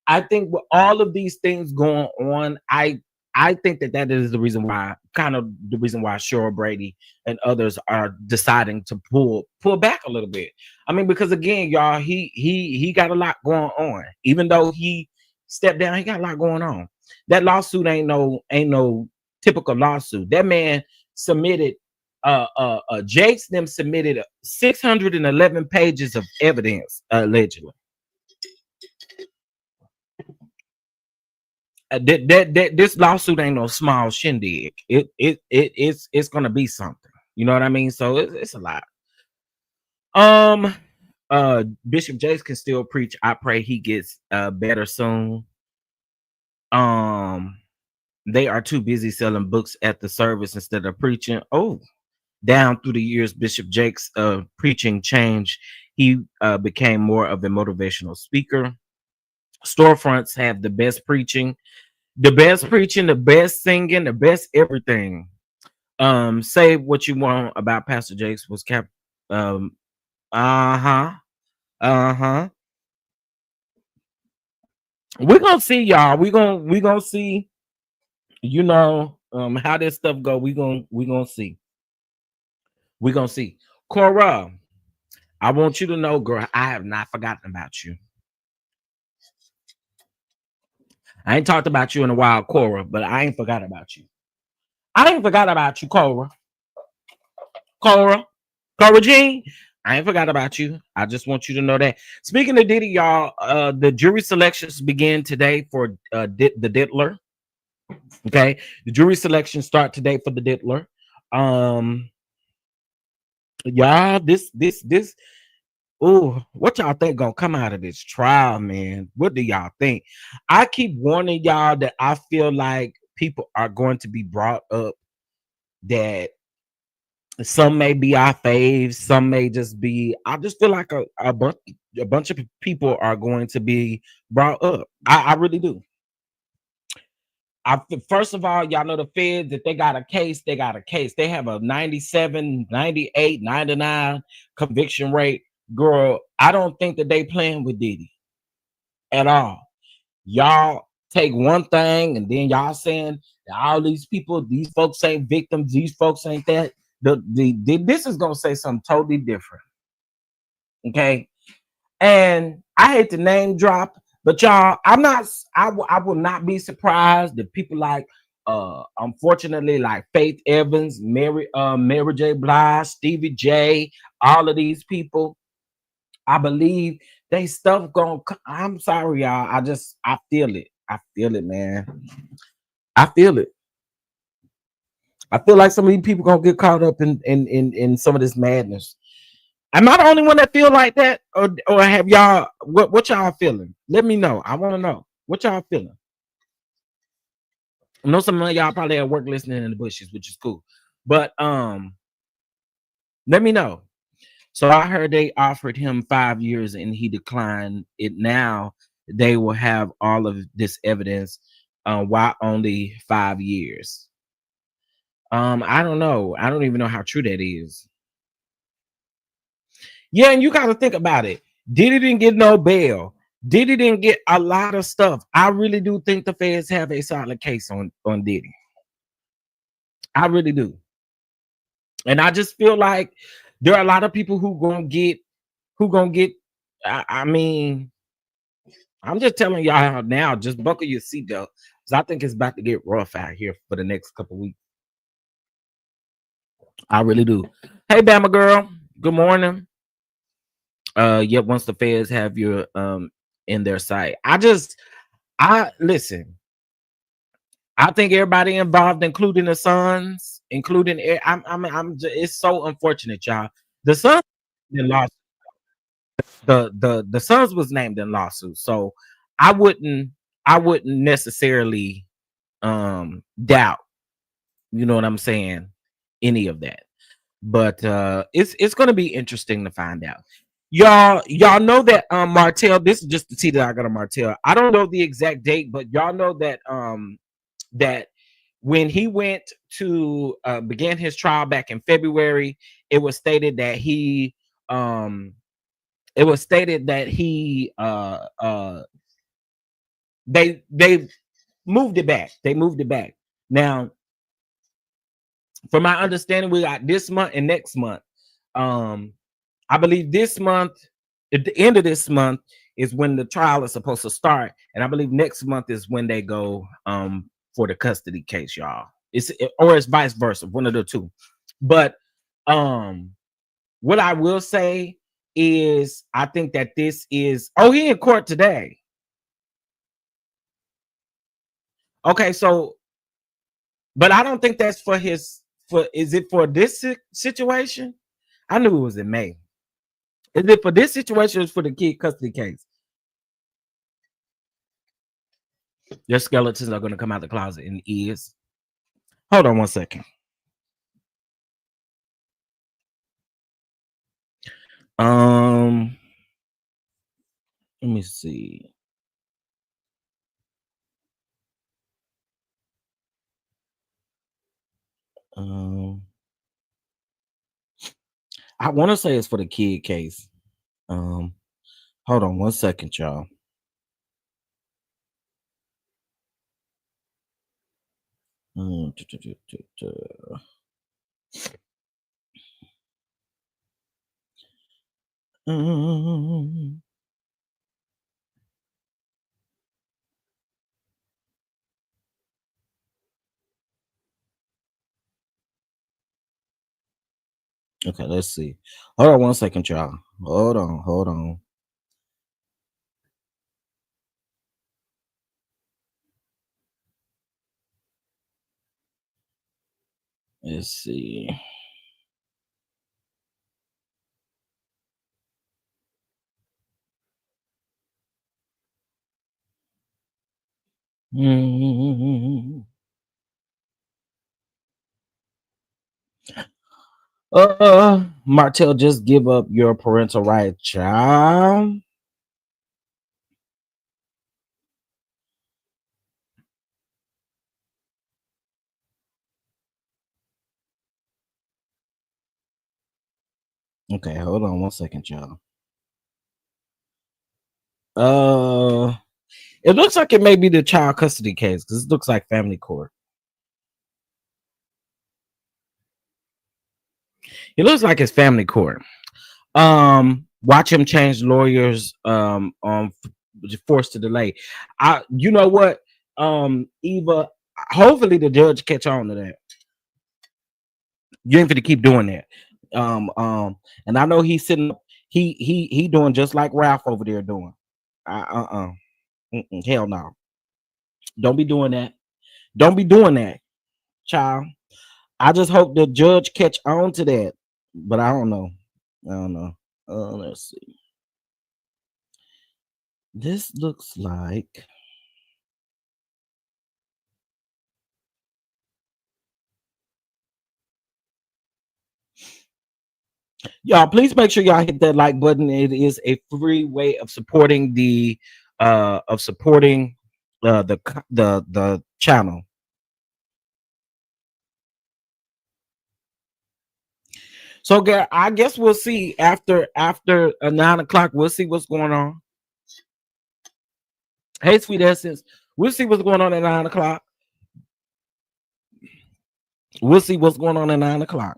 I think with all of these things going on, I think that is the reason why, Sheryl, Brady, and others are deciding to pull back a little bit. I mean, because again, y'all, he got a lot going on. Even though he stepped down, he got a lot going on. That lawsuit ain't no typical lawsuit. That man submitted Jakes them submitted 611 pages of evidence allegedly. This lawsuit ain't no small shindig. It's gonna be something. You know what I mean? So it's a lot. Bishop Jakes can still preach. I pray he gets better soon. They are too busy selling books at the service instead of preaching. Oh, down through the years, Bishop Jakes' preaching changed. He became more of a motivational speaker. Storefronts have the best preaching, the best singing, the best everything. Say what you want about Pastor Jakes was kept. We're gonna see, y'all. We're gonna see, how this stuff go. We're gonna see. We're gonna see. Cora, I want you to know, girl, I have not forgotten about you. I ain't talked about you in a while, Cora, but I ain't forgot about you. I ain't forgot about you, Cora. Cora Jean, I ain't forgot about you. I just want you to know that. Speaking of Diddy, y'all, the jury selections begin today for the Diddler. Okay, the jury selections start today for the Diddler. Y'all, this. Oh, what y'all think gonna come out of this trial, man? What do y'all think? I keep warning y'all that I feel like people are going to be brought up that some may be our faves, some may just be. I just feel like a bunch of people are going to be brought up. I really do. First of all, y'all know the feds, that they got a case. They have a 97, 98, 99 conviction rate. Girl, I don't think that they playing with Diddy at all. Y'all take one thing and then y'all saying that all these people, these folks ain't victims, these folks ain't that. This is gonna say something totally different. Okay. And I hate to name drop, but y'all, I will not be surprised if people like unfortunately like Faith Evans, Mary J. Blige, Stevie J, all of these people. I believe They stuff going. I'm sorry, y'all. I feel it. I feel it, man. I feel it. I feel like some of these people gonna get caught up in some of this madness. Am I the only one that feel like that, or have y'all? What y'all feeling? Let me know. I want to know what y'all feeling. I know some of y'all probably at work listening in the bushes, which is cool. But let me know. So I heard they offered him 5 years and he declined it. Now they will have all of this evidence. Why only 5 years? I don't know. I don't even know how true that is. Yeah, and you got to think about it. Diddy didn't get no bail. Diddy didn't get a lot of stuff. I really do think the feds have a solid case on Diddy. I really do. And I just feel like there are a lot of people who gonna get. I mean, I'm just telling y'all now. Just buckle your seatbelt, because I think it's about to get rough out here for the next couple weeks. I really do. Hey, Bama girl. Good morning. Yep. Once the feds have your in their sight, I listen. I think everybody involved, including the sons, including it's so unfortunate, y'all. The sons lost. The sons was named in lawsuit, so I wouldn't necessarily doubt, you know what I'm saying, any of that. But it's gonna be interesting to find out. Y'all know that Martell, this is just the tea that I got on Martell. I don't know the exact date, but y'all know that that when he went to begin his trial back in February, it was stated that he they moved it back. They moved it back. Now, from my understanding, we got this month and next month. I believe this month, at the end of this month, is when the trial is supposed to start, and I believe next month is when they go for the custody case, y'all. Or it's vice versa, one of the two. But what I will say is, I think that this is he in court today. Okay, so, but I don't think that's for is it for this situation? I knew it was in May. Is it for this situation or is it for the kid custody case? Their skeletons are going to come out the closet in ears. Hold on 1 second. Let me see. I want to say it's for the kid case. Hold on 1 second, y'all. Okay, let's see. Hold on 1 second, y'all. Hold on. Let's see. Martell, just give up your parental rights, child. Okay, hold on 1 second, y'all. It looks like it may be the child custody case because it looks like family court. It looks like it's family court. Watch him change lawyers on forced to delay. You know what, Eva, hopefully the judge catch on to that. You ain't gonna keep doing that. And I know he's sitting He doing just like Ralph over there doing. Hell no. Don't be doing that. Don't be doing that, child. I just hope the judge catch on to that. But I don't know. Let's see. This looks like y'all, please make sure y'all hit that like button. It is a free way of supporting the the channel. So I guess we'll see after 9 o'clock. We'll see what's going on. Hey, sweet essence. We'll see what's going on at 9 o'clock. We'll see what's going on at 9 o'clock.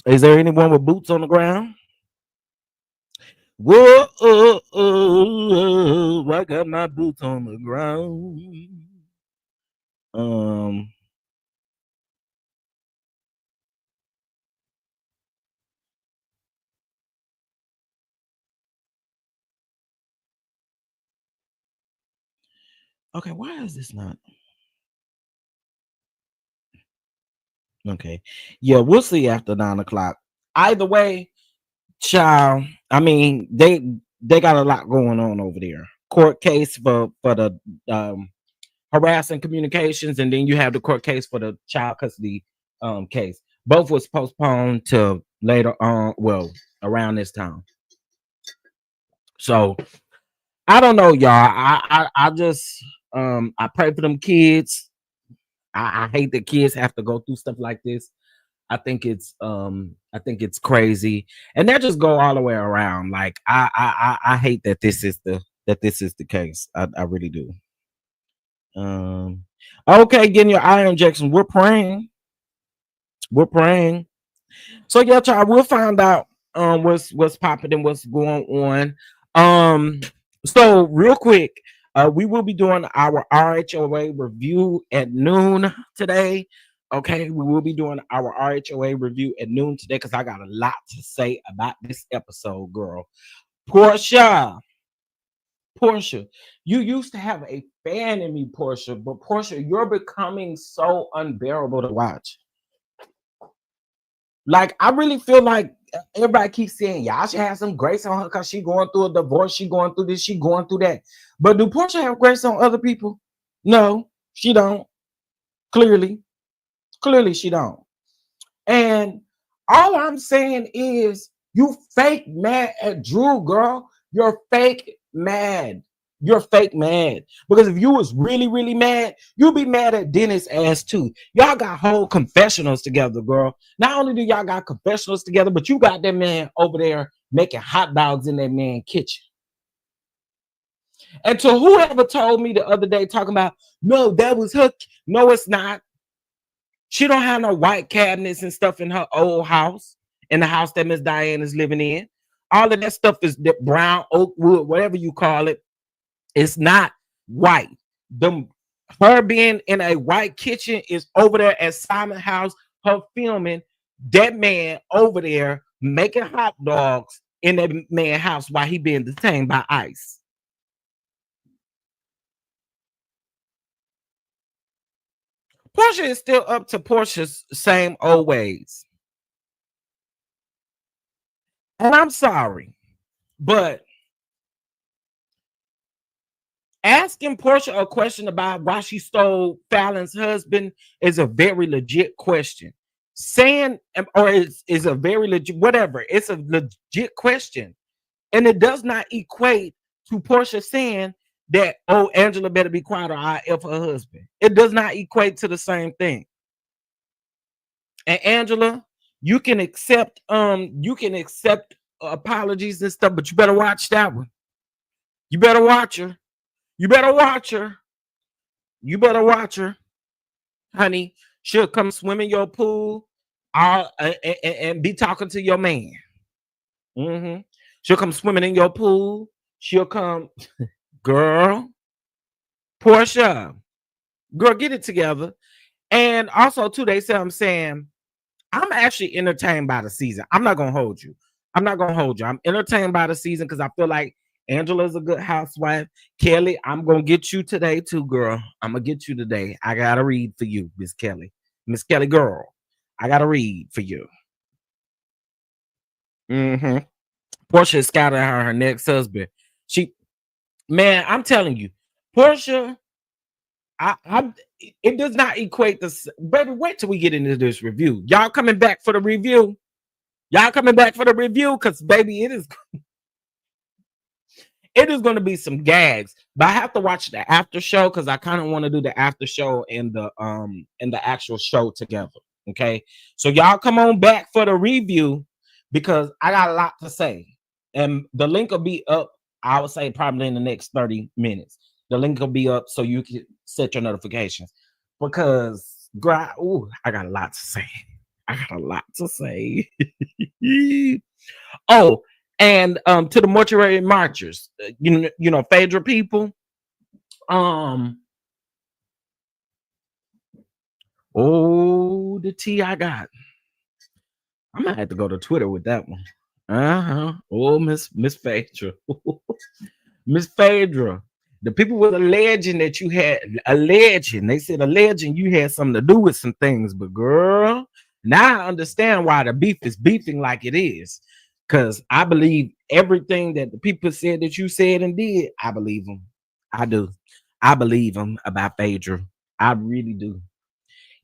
Is there anyone with boots on the ground? Whoa, I got my boots on the ground. Okay, why is this not? Okay, yeah, we'll see after 9 o'clock. Either way, child, I mean, they got a lot going on over there. Court case for the harassing communications, and then you have the court case for the child custody case. Both was postponed to later on, well, around this time. So I don't know, y'all. I just I pray for them kids. I hate that kids have to go through stuff like this. I think it's crazy, and that just go all the way around. Like I hate that this is the case. I really do. Okay, getting your eye injection. We're praying. So yeah, child, we'll find out what's popping and what's going on. So real quick, we will be doing our RHOA review at noon today. Okay, we will be doing our RHOA review at noon today because I got a lot to say about this episode, girl. Portia, you used to have a fan in me, Portia, but Portia, you're becoming so unbearable to watch. Like, I really feel like everybody keeps saying y'all should have some grace on her because she going through a divorce, she going through this, she going through that. But do Portia have grace on other people? No, she don't. Clearly she don't. And all I'm saying is you fake mad at Drew, girl. You're fake mad. Because if you was really mad, you'd be mad at Dennis' ass too. Y'all got whole confessionals together, girl. Not only do y'all got confessionals together, but you got that man over there making hot dogs in that man's kitchen. And to whoever told me the other day talking about, no, that was her. No, it's not. She don't have no white cabinets and stuff in her old house, in the house that Miss Diane is living in. All of that stuff is the brown oak wood, whatever you call it. It's not white. Her being in a white kitchen is over there at Simon House, her filming that man over there making hot dogs in that man's house while he being detained by ICE. Portia is still up to Portia's same old ways. And I'm sorry, but asking Portia a question about why she stole Fallon's husband is a very legit question. Saying, or is a very legit, whatever, it's a legit question. And it does not equate to Portia saying that, oh, Angela better be quiet or I'll F her husband. It does not equate to the same thing. And Angela, you can accept apologies and stuff, but you better watch that one. You better watch her. Honey. She'll come swim in your pool and be talking to your man. She'll come swimming in your pool. She'll come, girl, Portia, girl, get it together. And also, too, they say I'm actually entertained by the season. I'm not gonna hold you. I'm not gonna hold you. I'm entertained by the season because I feel like Angela's a good housewife. Kelly, I'm gonna get you today too, girl. I'm gonna get you today. I gotta read for you, Miss Kelly. Miss Kelly, girl. I gotta read for you. Mm-hmm. Portia is scouting her next husband. Man, I'm telling you, Portia, it does not equate this. Baby, wait till we get into this review. Y'all coming back for the review? Y'all coming back for the review? Because baby, it is going to be some gags. But I have to watch the after show because I kind of want to do the after show and the actual show together. Okay, so y'all come on back for the review because I got a lot to say, and the link will be up. I would say probably in the next 30 minutes. The link will be up so you can set your notifications because I got a lot to say. I got a lot to say. Oh, and to the mortuary marchers, you know, Phaedra people. Oh, the tea I got. I might have to go to Twitter with that one. Oh, Miss Phaedra. Miss Phaedra. The people were alleging that you had they said alleging you had something to do with some things, but girl, now I understand why the beef is beefing like it is. Because I believe everything that the people said that you said and did. I believe them. I do. I believe them about Phaedra. I really do.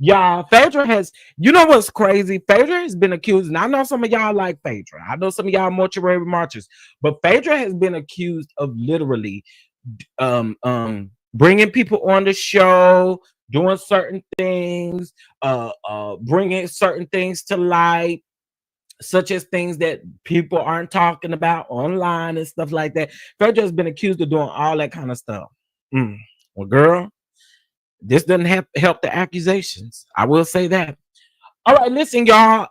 Y'all, Phaedra has, you know what's crazy? Phaedra has been accused, and I know some of y'all like Phaedra. I know some of y'all mortuary marchers, but Phaedra has been accused of literally bringing people on the show, doing certain things, bringing certain things to light, such as things that people aren't talking about online and stuff like that. Phaedra has been accused of doing all that kind of stuff. Well, girl, this doesn't help the accusations. I will say that. All right, listen, y'all.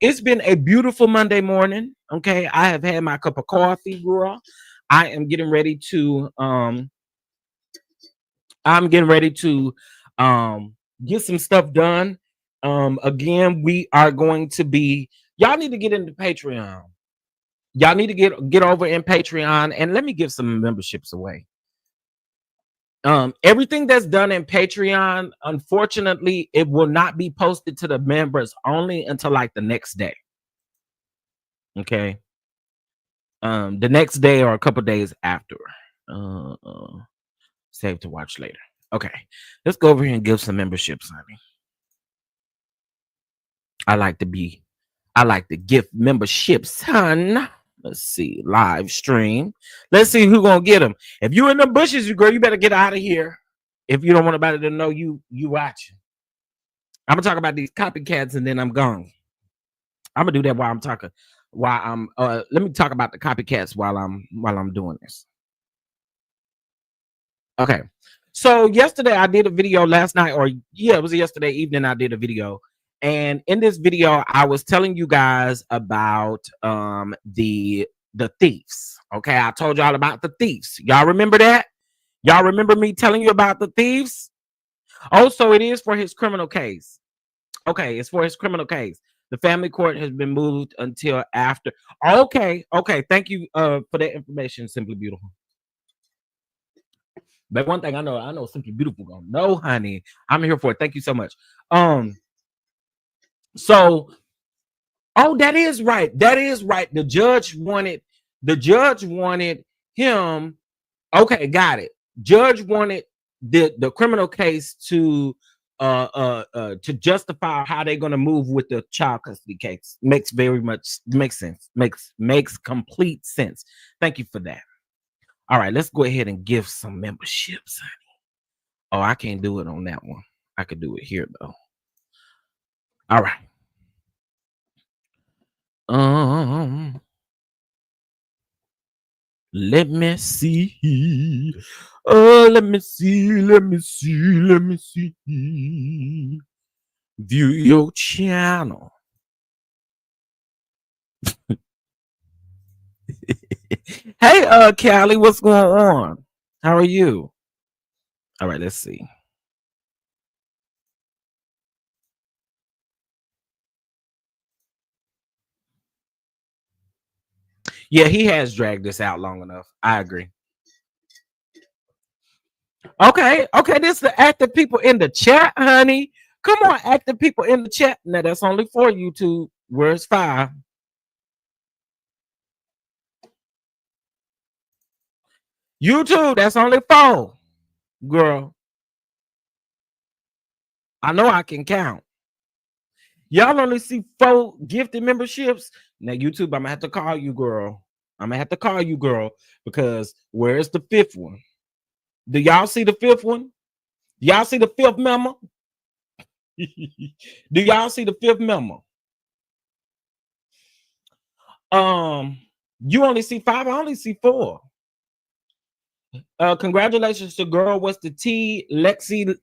It's been a beautiful Monday morning. Okay, I have had my cup of coffee, girl. I am getting ready to get some stuff done. Again, we are going to be, y'all need to get into Patreon. Y'all need to get over in Patreon, and let me give some memberships away. Everything that's done in Patreon, unfortunately, it will not be posted to the members only until like the next day. Okay. The next day or a couple days after. Save to watch later. Okay. Let's go over here and give some memberships, honey. I like to give memberships, son. Let's see. Live stream. Let's see who's gonna get them. If you in the bushes, you girl, you better get out of here. If you don't want anybody to know you watching. I'm gonna talk about these copycats and then I'm gone. I'm gonna do that while I'm talking. Let me talk about the copycats while I'm doing this. Okay. So yesterday I did a video last night, it was yesterday evening I did a video. And in this video, I was telling you guys about the thieves. Okay, I told y'all about the thieves. Y'all remember that? Y'all remember me telling you about the thieves? Oh, so it is for his criminal case. Okay, it's for his criminal case. The family court has been moved until after. Okay. Thank you for that information, Simply Beautiful. But one thing I know Simply Beautiful gonna know, honey. I'm here for it. Thank you so much. So, that is right. That is right. The judge wanted him. Okay, got it. Judge wanted the criminal case to justify how they're gonna move with the child custody case. Makes sense. Makes complete sense. Thank you for that. All right, let's go ahead and give some memberships, honey. Oh, I can't do it on that one. I could do it here though. All right. Let me see. Oh, let me see. View your channel. Hey, Callie, what's going on? How are you? All right, let's see. Yeah, he has dragged this out long enough. I agree. Okay, this is the active people in the chat, honey. Come on, active people in the chat. Now that's only for YouTube. Where's 5? YouTube, that's only 4. Girl, I know I can count. Y'all only see 4 gifted memberships. Now, YouTube, I'm gonna have to call you, girl. I'm gonna have to call you, girl, because where's the 5th one? Do y'all see the 5th one? Y'all see the 5th memo? Do y'all see the 5th memo? You only see 5. I only see 4. Congratulations to girl. What's the T? Lexi.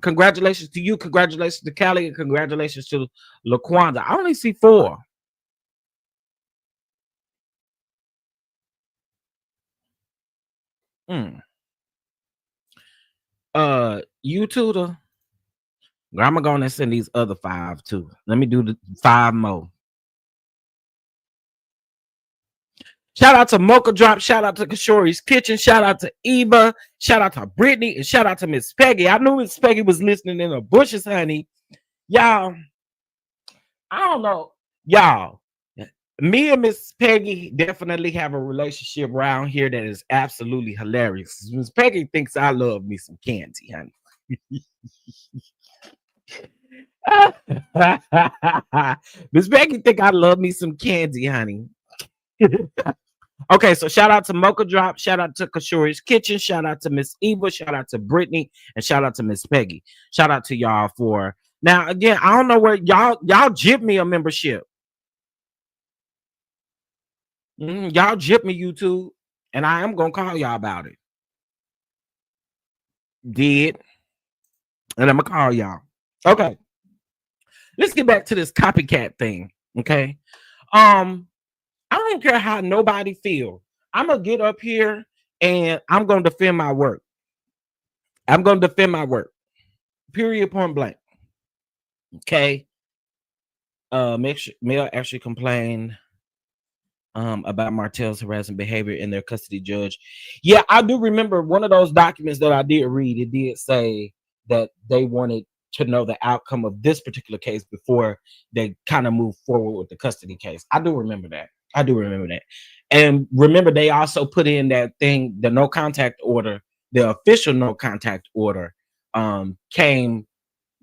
Congratulations to you. Congratulations to Callie. And congratulations to LaQuanda. I only see 4. You two the. I'm gonna go and send these other 5 too. Let me do the 5 more. Shout out to Mocha Drop. Shout out to Kashori's Kitchen. Shout out to Eva. Shout out to Brittany. And shout out to Miss Peggy. I knew Miss Peggy was listening in the bushes, honey. Y'all, I don't know. Y'all, me and Miss Peggy definitely have a relationship around here that is absolutely hilarious. Miss Peggy thinks I love me some candy, honey. Miss Peggy think I love me some candy, honey. Okay, so shout out to Mocha Drop, shout out to Kashori's Kitchen, shout out to Miss Eva, shout out to Brittany, and shout out to Miss Peggy. Shout out to y'all for now. Again, I don't know where y'all jib me a membership. Y'all jib me YouTube, and I am gonna call y'all about it. Did, and I'm gonna call y'all. Okay, let's get back to this copycat thing. Okay, I don't care how nobody feel. I'm gonna get up here and I'm gonna defend my work. I'm gonna defend my work. Period. Point blank. Okay. Male actually complained about Martell's harassing behavior in their custody judge. Yeah, I do remember one of those documents that I did read. It did say that they wanted to know the outcome of this particular case before they kind of move forward with the custody case. I do remember that. And remember, they also put in that thing, the no contact order, the official no contact order came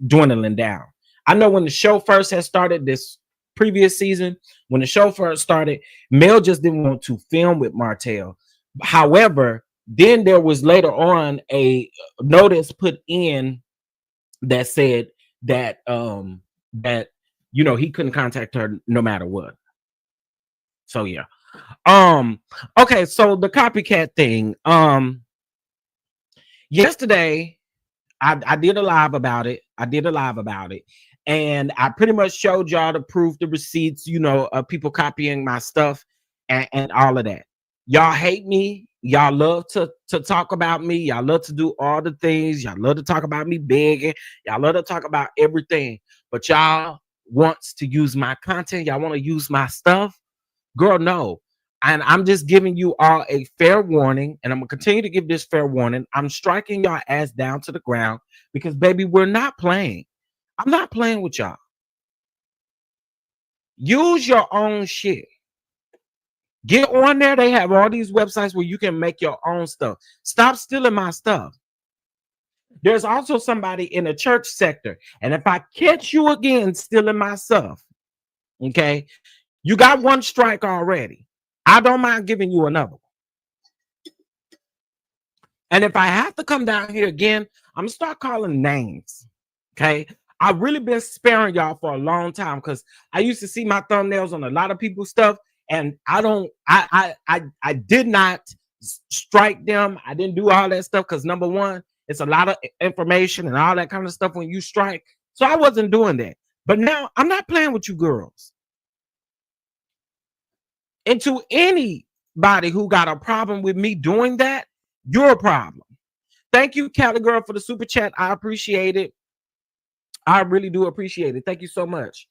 dwindling down. I know when the show first had started this previous season, when the show first started, Mel just didn't want to film with Martell. However, then there was later on a notice put in that said that that he couldn't contact her no matter what. So yeah. Okay, so the copycat thing. Yesterday I did a live about it. And I pretty much showed y'all the proof, the receipts, of people copying my stuff and all of that. Y'all hate me. Y'all love to talk about me. Y'all love to do all the things. Y'all love to talk about me begging. Y'all love to talk about everything. But y'all wants to use my content. Y'all want to use my stuff. Girl, no. And I'm just giving you all a fair warning, and I'm gonna continue to give this fair warning. I'm striking y'all ass down to the ground because, baby, we're not playing. I'm not playing with y'all. Use your own shit. Get on there. They have all these websites where you can make your own stuff. Stop stealing my stuff. There's also somebody in the church sector, and if I catch you again stealing my stuff, okay, you got 1 strike already. I don't mind giving you another. And if I have to come down here again, I'm gonna start calling names. Okay. I've really been sparing y'all for a long time because I used to see my thumbnails on a lot of people's stuff, and I did not strike them. I didn't do all that stuff because, number one, it's a lot of information and all that kind of stuff when you strike. So I wasn't doing that. But now I'm not playing with you girls. And to anybody who got a problem with me doing that, you're a problem. Thank you, Cali Girl, for the super chat. I appreciate it. I really do appreciate it. Thank you so much.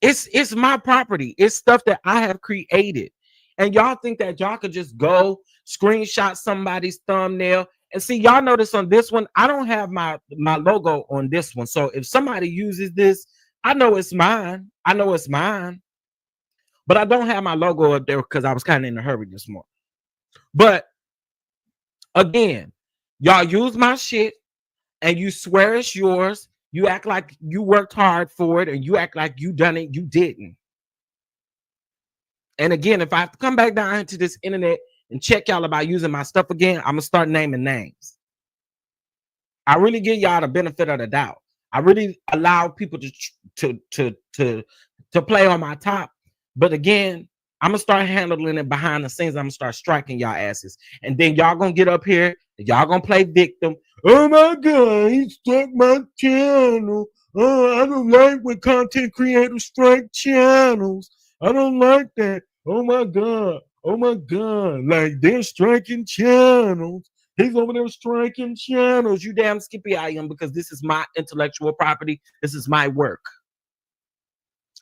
It's my property. It's stuff that I have created. And y'all think that y'all could just go screenshot somebody's thumbnail. And see, y'all notice on this one, I don't have my logo on this one. So if somebody uses this, I know it's mine. I know it's mine. But I don't have my logo up there because I was kind of in a hurry this morning. But again, y'all use my shit and you swear it's yours. You act like you worked hard for it, and you act like you done it. You didn't. And again, if I have to come back down into this internet and check y'all about using my stuff again, I'm gonna start naming names. I really give y'all the benefit of the doubt. I really allow people to play on my top. But again, I'm gonna start handling it behind the scenes. I'm gonna start striking y'all asses, and then y'all gonna get up here and y'all gonna play victim. Oh my God, he struck my channel. Oh, I don't like when content creators strike channels. I don't like that. Oh my God. Oh my God. Like they're striking channels. He's over there striking channels. You damn skippy I am, because this is my intellectual property. This is my work.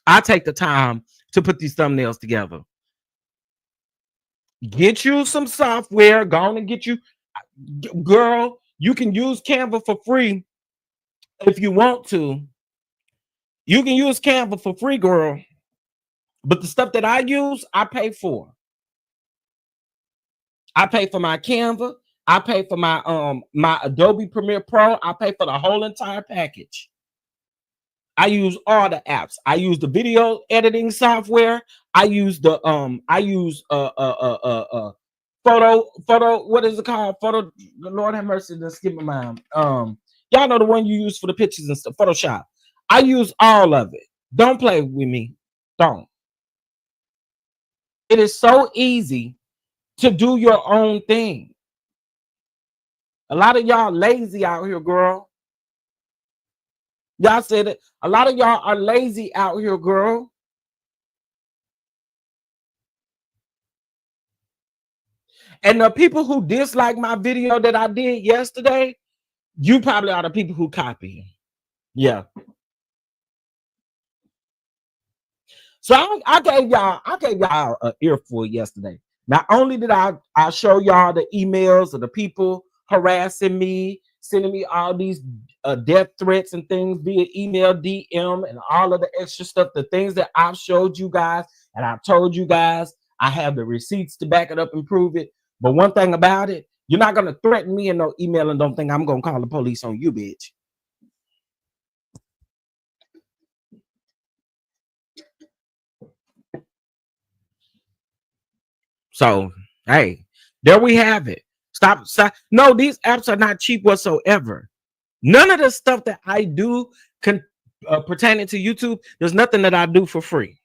I take the time to put these thumbnails together. Get you some software. Go on and get you, girl. You can use Canva for free if you want to. You can use Canva for free, girl. But the stuff that I use, I pay for. I pay for my Canva. I pay for my my Adobe Premiere Pro. I pay for the whole entire package. I use all the apps. I use the video editing software. I use the photo, what is it called? Photo, Lord have mercy, let's skip my mind. Y'all know the one you use for the pictures and stuff, Photoshop. I use all of it. Don't play with me. Don't. It is so easy to do your own thing. A lot of y'all lazy out here, girl. Y'all said it. A lot of y'all are lazy out here, girl. And the people who dislike my video that I did yesterday, you probably are the people who copy. Yeah. So I gave y'all an earful yesterday. Not only did I show y'all the emails of the people harassing me, sending me all these death threats and things via email, DM, and all of the extra stuff, the things that I've showed you guys and I've told you guys. I have the receipts to back it up and prove it. But one thing about it, you're not going to threaten me in no email and don't think I'm going to call the police on you, bitch. So, hey, there we have it. Stop. No, these apps are not cheap whatsoever. None of the stuff that I do pertaining to YouTube, there's nothing that I do for free.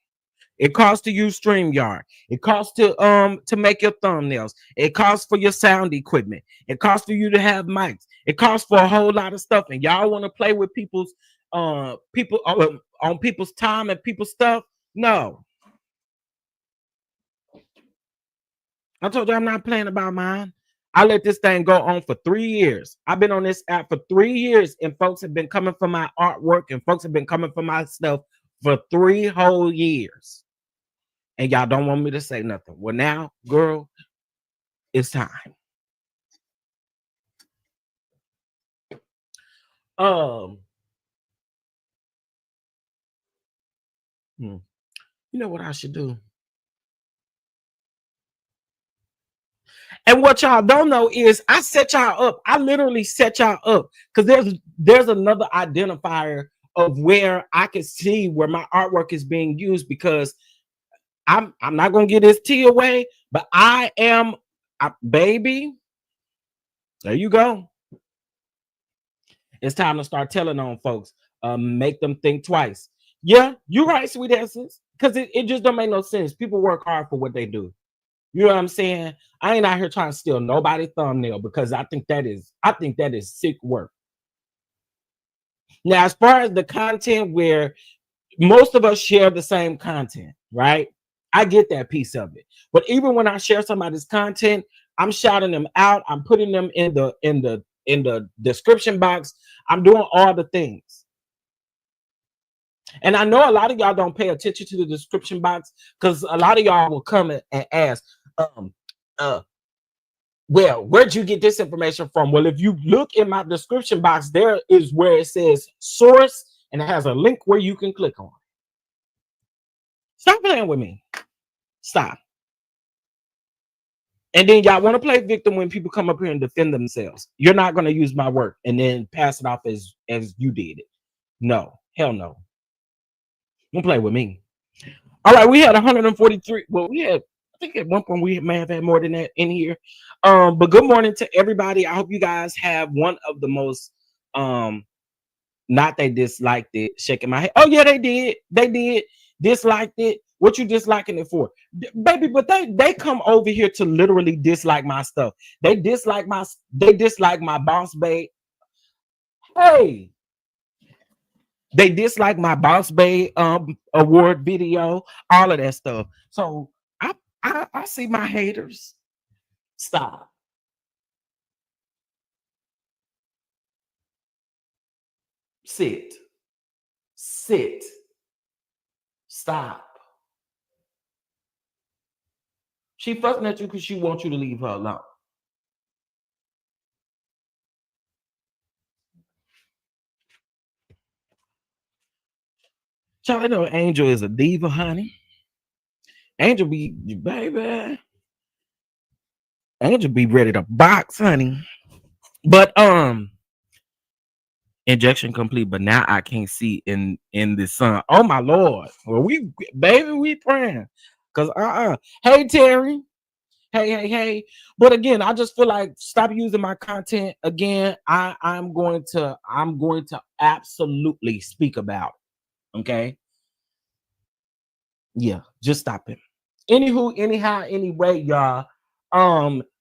It costs to use StreamYard. It costs to make your thumbnails. It costs for your sound equipment. It costs for you to have mics. It costs for a whole lot of stuff. And y'all want to play with people's on people's time and people's stuff? No. I told you I'm not playing about mine. I let this thing go on for 3 years. I've been on this app for 3 years, and folks have been coming for my artwork, and folks have been coming for my stuff for 3 whole years. And y'all don't want me to say nothing. Well, now, girl, it's time. You know what I should do? And what y'all don't know is I set y'all up. I literally set y'all up because there's another identifier of where I can see where my artwork is being used, because I'm not gonna get this tea away, but baby. There you go. It's time to start telling on folks. Make them think twice. Yeah, you're right, sweet essence. Because it just don't make no sense. People work hard for what they do. You know what I'm saying? I ain't out here trying to steal nobody's thumbnail, because I think that is sick work. Now, as far as the content where most of us share the same content, right? I get that piece of it. But even when I share somebody's content, I'm shouting them out. I'm putting them in the description box. I'm doing all the things. And I know a lot of y'all don't pay attention to the description box because a lot of y'all will come and ask, well, where'd you get this information from? Well, if you look in my description box, there is where it says source, and it has a link where you can click on. Stop playing with me. Stop. And then y'all want to play victim when people come up here and defend themselves. You're not going to use my work and then pass it off as you did it. No, hell no. Don't play with me. All right, we had 143. Well, I think at one point we may have had more than that in here. But good morning to everybody. I hope you guys have one of the most not they disliked it, shaking my head. Oh yeah, they did disliked it. What you disliking it for, baby? But they come over here to literally dislike my stuff. They dislike my boss babe. Hey, they dislike my boss babe award video, all of that stuff. So I see my haters. Stop. Sit. Stop. She fussing at you because she wants you to leave her alone. Child, I know Angel is a diva, honey. Angel be, baby. Angel be ready to box, honey. But injection complete, but now I can't see in the sun. Oh my Lord. Well, we praying. Cause hey Terry. Hey. But again, I just feel like stop using my content again. I'm going to absolutely speak about it. Okay. Yeah, just stop it. Anywho, anyhow, anyway, y'all.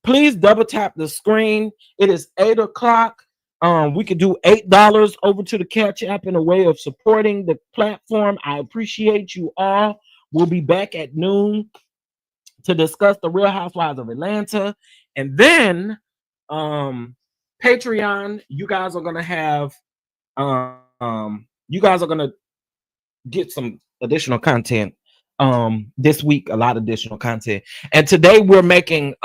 Please double tap the screen. It is 8 o'clock. We could do $8 over to the Catch app in a way of supporting the platform. I appreciate you all. We'll be back at noon to discuss the Real Housewives of Atlanta. And then Patreon, you guys are gonna have get some additional content this week, a lot of additional content. And today we're making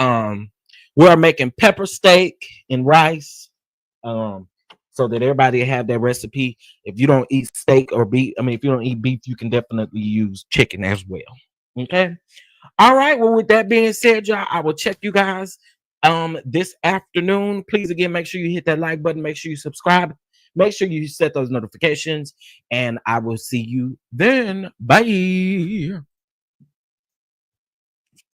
pepper steak and rice. So that everybody have their recipe. If you don't eat steak or beef, if you don't eat beef, you can definitely use chicken as well. Okay. All right. Well, with that being said, y'all, I will check you guys this afternoon. Please, again, make sure you hit that like button. Make sure you subscribe. Make sure you set those notifications. And I will see you then. Bye.